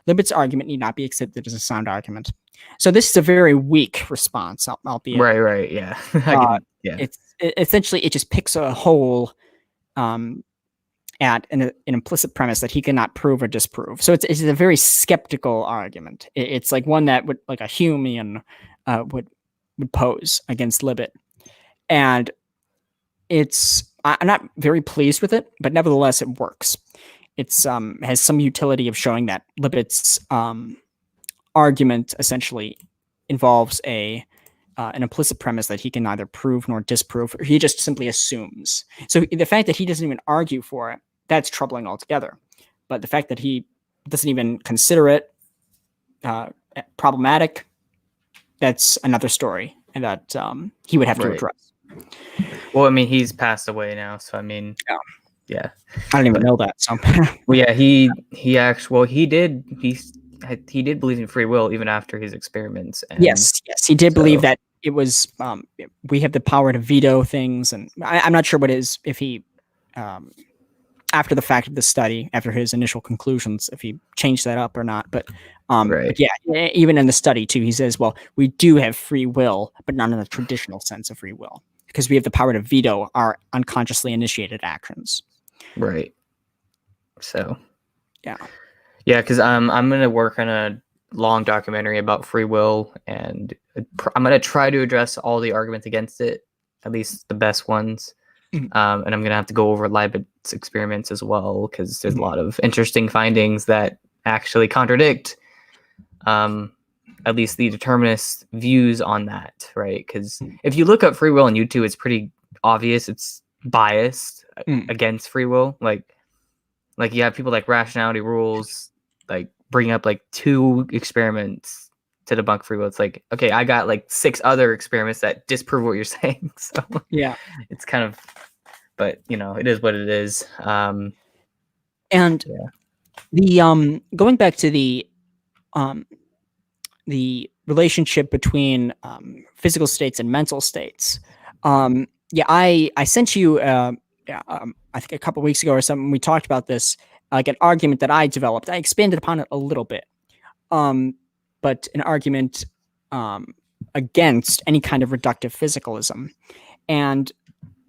Libet's argument need not be accepted as a sound argument. So this is a very weak response, albeit. Right, yeah. It's essentially, it just picks a hole at an implicit premise that he cannot prove or disprove. So it's a very skeptical argument. It's like one that would, like a Humean would pose against Libet. And I'm not very pleased with it, but nevertheless, it works. It's has some utility of showing that Libet's argument essentially involves an implicit premise that he can neither prove nor disprove, or he just simply assumes. So the fact that he doesn't even argue for it, that's troubling altogether. But the fact that he doesn't even consider it problematic, that's another story, and that he would have to address. Well, he's passed away now, so yeah. I don't even know that. So well, yeah, he did believe in free will even after his experiments. And yes, he did believe that it was we have the power to veto things, and I'm not sure what is if he after the fact of the study, after his initial conclusions, if he changed that up or not. But yeah, even in the study too, he says, well, we do have free will, but not in the traditional sense of free will, because we have the power to veto our unconsciously initiated actions. Right. So. Yeah, because I'm going to work on a long documentary about free will, and I'm going to try to address all the arguments against it, at least the best ones. And I'm going to have to go over Libet's experiments as well, because there's a lot of interesting findings that actually contradict at least the determinist views on that, right? Because if you look up free will on YouTube, it's pretty obvious it's biased against free will. Like Like you have people like rationality rules, like bring up like 2 experiments to debunk free will. It's like, okay, I got like 6 other experiments that disprove what you're saying. So Yeah. it's kind of, but it is what it is. And Yeah. the going back to the relationship between physical states and mental states. Yeah, I sent you I think a couple weeks ago or something. We talked about this, like an argument that I developed. I expanded upon it a little bit, but an argument against any kind of reductive physicalism, and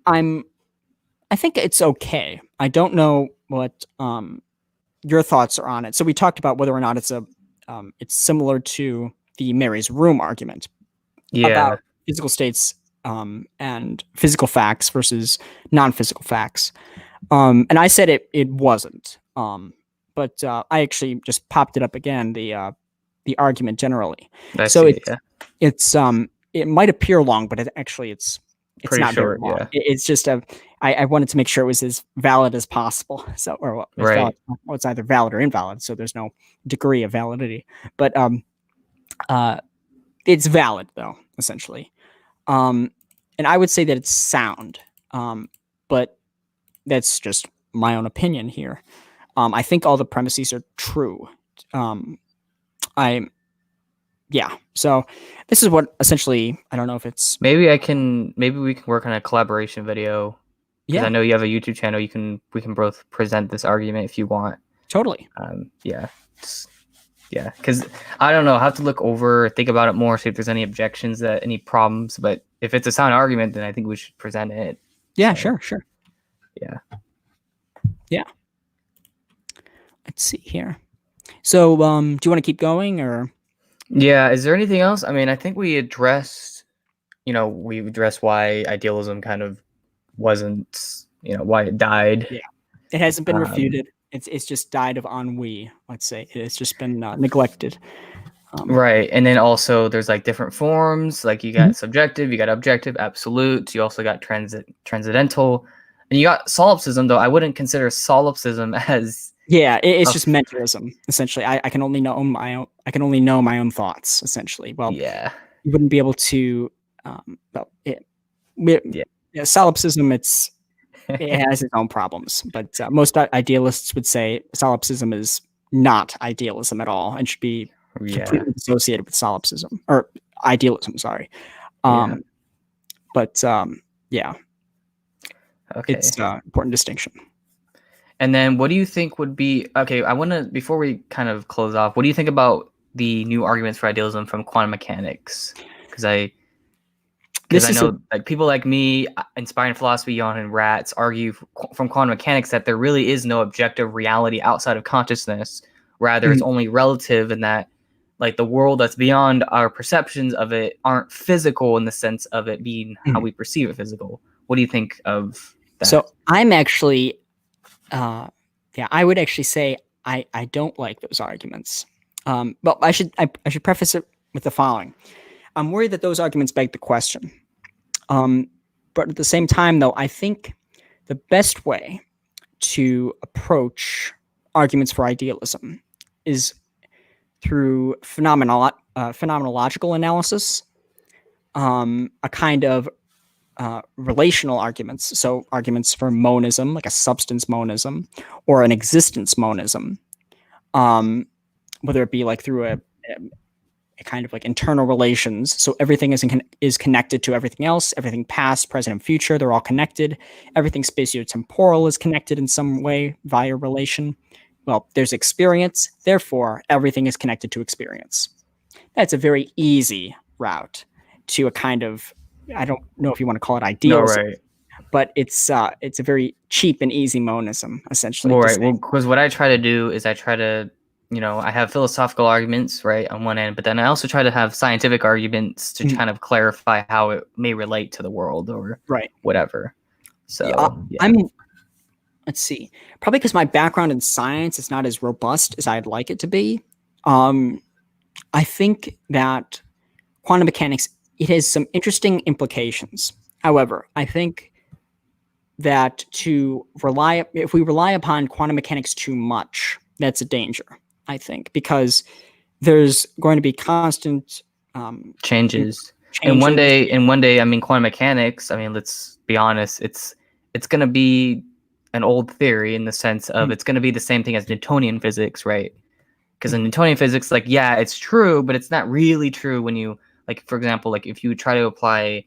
I think it's okay. I don't know what your thoughts are on it. So we talked about whether or not it's similar to the Mary's room argument Yeah. about physical states and physical facts versus non-physical facts. And I said it wasn't. But I actually just popped it up again, the argument generally. I So see. Yeah. it's it might appear long, but it's Pretty not very short. long. Yeah. It's just I wanted to make sure it was as valid as possible. So, or as valid, Right. well, it's either valid or invalid. So there's no degree of validity, but it's valid though, essentially. And I would say that it's sound, but that's just my own opinion here. I think all the premises are true. I Yeah. So this is what essentially, I don't know if it's, Maybe we can work on a collaboration video because I yeah, know you have a YouTube channel. We can both present this argument if you want. totally. Yeah. Yeah, because I don't know. I have to look over, think about it more, see if there's any objections, any problems. But if it's a sound argument, then I think we should present it. Yeah, So, sure. yeah. Yeah. Let's see here. So, do you want to keep going or? Yeah. Is there anything else? I mean, I think we addressed why idealism kind of wasn't, why it died. Yeah. It hasn't been Um, refuted. It's just died of ennui, let's say. It's just been neglected. Right. And then also there's like different forms. Like you got Mhm. subjective, you got objective, absolute. You also got transcendental. And you got solipsism, though I wouldn't consider solipsism as Yeah, it's a just mentalism, essentially. I can only know my own thoughts, essentially. Well, yeah. you wouldn't be able to well, Yeah. yeah, solipsism, it has its own problems, but most idealists would say solipsism is not idealism at all and should be Yeah. completely dissociated with solipsism or idealism. Sorry, Yeah. but yeah, Okay. it's an important distinction. And then what do you think would be okay? I want to before we kind of close off. What do you think about the new arguments for idealism from quantum mechanics? Because I This is a know like people like me, inspiring philosophy, Jan and Rats argue from quantum mechanics that there really is no objective reality outside of consciousness. Rather, it's only relative, in that like the world that's beyond our perceptions of it aren't physical in the sense of it being how we perceive it physical. What do you think of that? So I'm actually, yeah, I would actually say I don't like those arguments. But I should preface it with the following: I'm worried that those arguments beg the question. But at the same time, though, I think the best way to approach arguments for idealism is through phenomenological analysis, a kind of relational arguments. So arguments for monism, like a substance monism or an existence monism, whether it be like through a kind of like internal relations. So everything is connected to everything else. Everything past, present, and future, they're all connected. Everything spatiotemporal is connected in some way via relation. Well, there's experience, therefore everything is connected to experience. That's a very easy route to a kind of, I don't know if you want to call it idealism, right. but it's a very cheap and easy monism, essentially. Well, right. Well, because what I try to do is I have philosophical arguments, right, on one end, but then I also try to have scientific arguments to kind of clarify how it may relate to the world or right. whatever. So, yeah. Let's see, probably because my background in science is not as robust as I'd like it to be. I think that quantum mechanics, it has some interesting implications. However, I think that if we rely upon quantum mechanics too much, that's a danger, I think, because there's going to be constant changes. changes. And one day, I mean, quantum mechanics, I mean, let's be honest, it's going to be an old theory in the sense of it's going to be the same thing as Newtonian physics, right? Because in Newtonian physics, like, yeah, it's true, but it's not really true when you, like, for example, like if you try to apply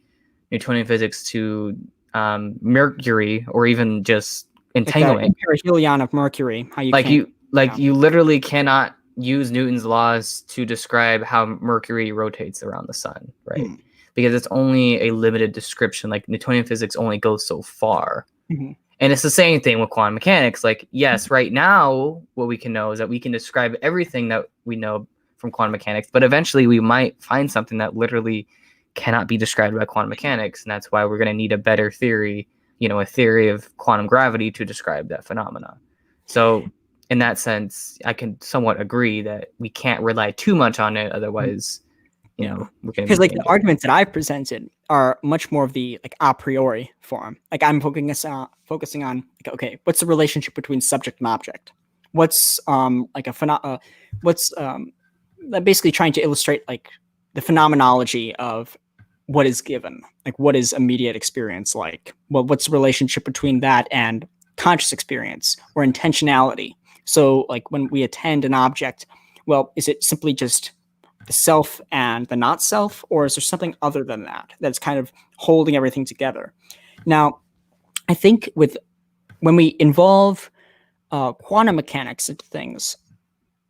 Newtonian physics to Mercury or even just entanglement, Like the perihelion of Mercury, how you like can't. you literally cannot use Newton's laws to describe how Mercury rotates around the sun, right? Hmm. Because it's only a limited description. Like Newtonian physics only goes so far. Mhm. And it's the same thing with quantum mechanics. Like, yes, right now, what we can know is that we can describe everything that we know from quantum mechanics, but eventually we might find something that literally cannot be described by quantum mechanics. And that's why we're going to need a better theory, a theory of quantum gravity to describe that phenomena. So in that sense, I can somewhat agree that we can't rely too much on it. Otherwise, we're going to because like the arguments that I've presented are much more of the like a priori form. Like I'm focusing on like, okay, what's the relationship between subject and object? What's basically trying to illustrate like the phenomenology of what is given, like what is immediate experience like? Well, what's the relationship between that and conscious experience or intentionality? So like when we attend an object, well, is it simply just the self and the not self, or is there something other than that that's kind of holding everything together? Now, I think when we involve quantum mechanics into things,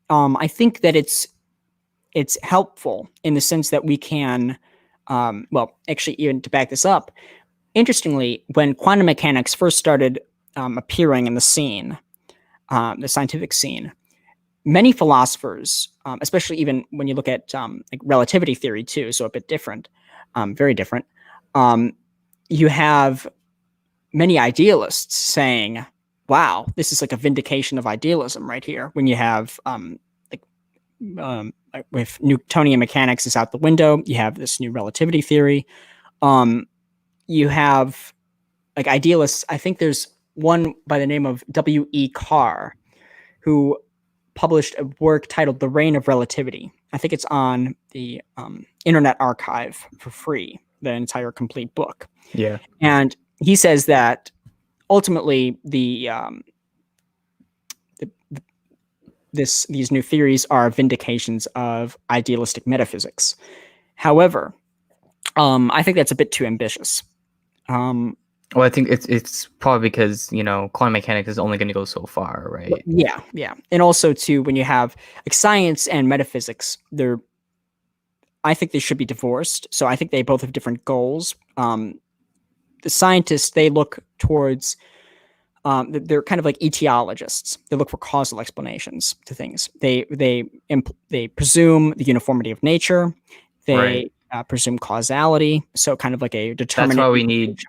I think that it's helpful in the sense that we can, actually, even to back this up, interestingly, when quantum mechanics first started appearing in the scene, the scientific scene, many philosophers, especially even when you look at like relativity theory too, so a bit different, very different, you have many idealists saying, wow, this is like a vindication of idealism right here. When you have with Newtonian mechanics is out the window, you have this new relativity theory. You have like idealists. I think there's one by the name of W.E. Carr who published a work titled The Reign of Relativity. I think it's on the Internet Archive for free, the entire complete book. Yeah. And he says that ultimately these new theories are vindications of idealistic metaphysics. However, I think that's a bit too ambitious. Well, I think it's probably because quantum mechanics is only going to go so far, right? Yeah, and also too when you have like science and metaphysics, I think they should be divorced. So I think they both have different goals. The scientists, they look towards they're kind of like etiologists. They look for causal explanations to things. They presume the uniformity of nature. They presume causality. So kind of like a determinate.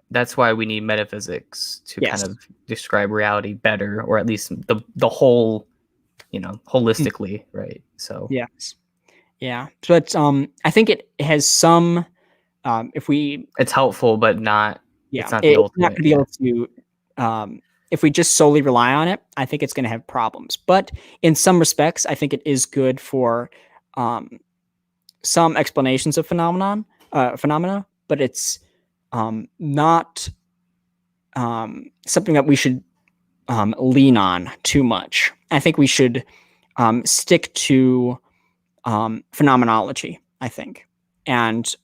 That's why we need metaphysics to kind of describe reality better, or at least the whole, holistically, right? So yes, yeah. But I think it has some. it's helpful, but not. Yeah, it's not the ultimate. Not going to be able to. If we just solely rely on it, I think it's going to have problems. But in some respects, I think it is good for some explanations of phenomena, but it's not something that we should lean on too much. I think we should stick to phenomenology, I think, and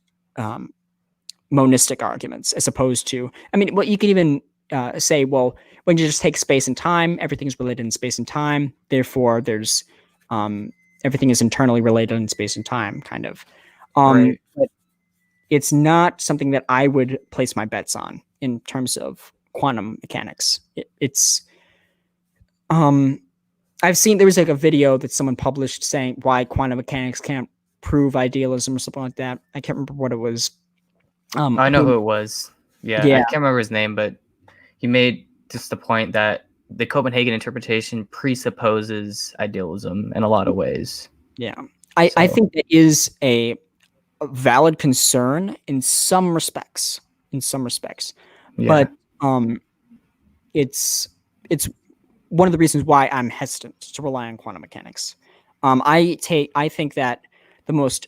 monistic arguments as opposed to, what you could even say, well, when you just take space and time, everything's related in space and time. Therefore, there's everything is internally related in space and time, kind of. But it's not something that I would place my bets on in terms of quantum mechanics. I've seen there was like a video that someone published saying why quantum mechanics can't prove idealism or something like that. I can't remember what it was. I know who it was. Yeah, I can't remember his name, but he made just the point that the Copenhagen interpretation presupposes idealism in a lot of ways. Yeah, I think it is a valid concern in some respects. But it's one of the reasons why I'm hesitant to rely on quantum mechanics. I think that the most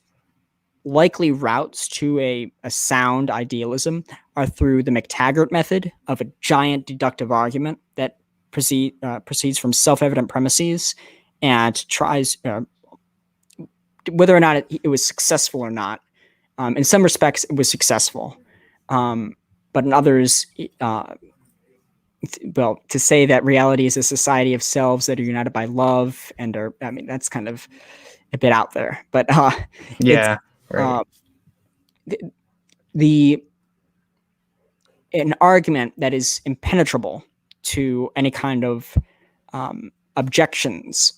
likely routes to a sound idealism are through the McTaggart method of a giant deductive argument that proceeds from self-evident premises and tries whether or not it was successful or not. In some respects, it was successful, but in others, well, to say that reality is a society of selves that are united by love and are, I mean, that's kind of a bit out there. But Yeah, right. The an argument that is impenetrable to any kind of objections,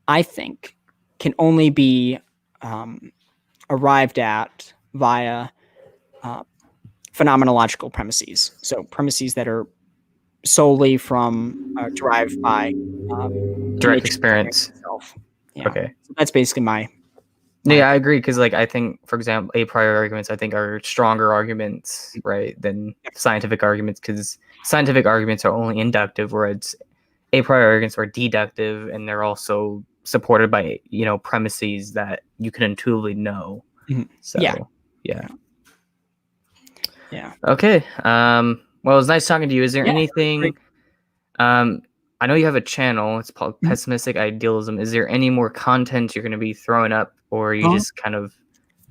I think, can only be arrived at via phenomenological premises. So premises that are solely from derived by Direct experience. itself. Yeah, Okay. so that's basically my Yeah, I agree because, like, I think, for example, a priori arguments I think are stronger arguments, right, than scientific arguments, because scientific arguments are only inductive, whereas a priori arguments are deductive, and they're also supported by premises that you can intuitively know. Mhm. So yeah. Okay. Well, it was nice talking to you. Is there anything? I know you have a channel. It's called Pessimistic Idealism. Is there any more content you're going to be throwing up, or are you just kind of?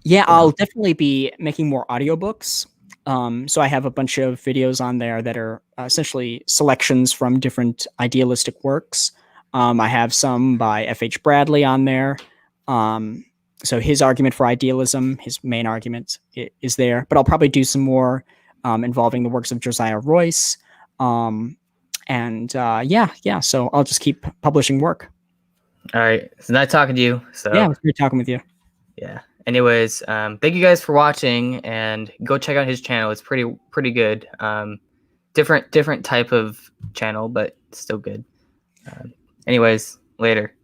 Yeah, I'll definitely be making more audiobooks. So I have a bunch of videos on there that are essentially selections from different idealistic works. I have some by F.H. Bradley on there. So his argument for idealism, his main argument is there. But I'll probably do some more involving the works of Josiah Royce. So I'll just keep publishing work. All right. It's nice talking to you. So yeah, it was great talking with you. Yeah. Anyways, thank you guys for watching, and go check out his channel. It's pretty good. Different type of channel, but still good. Anyways, later.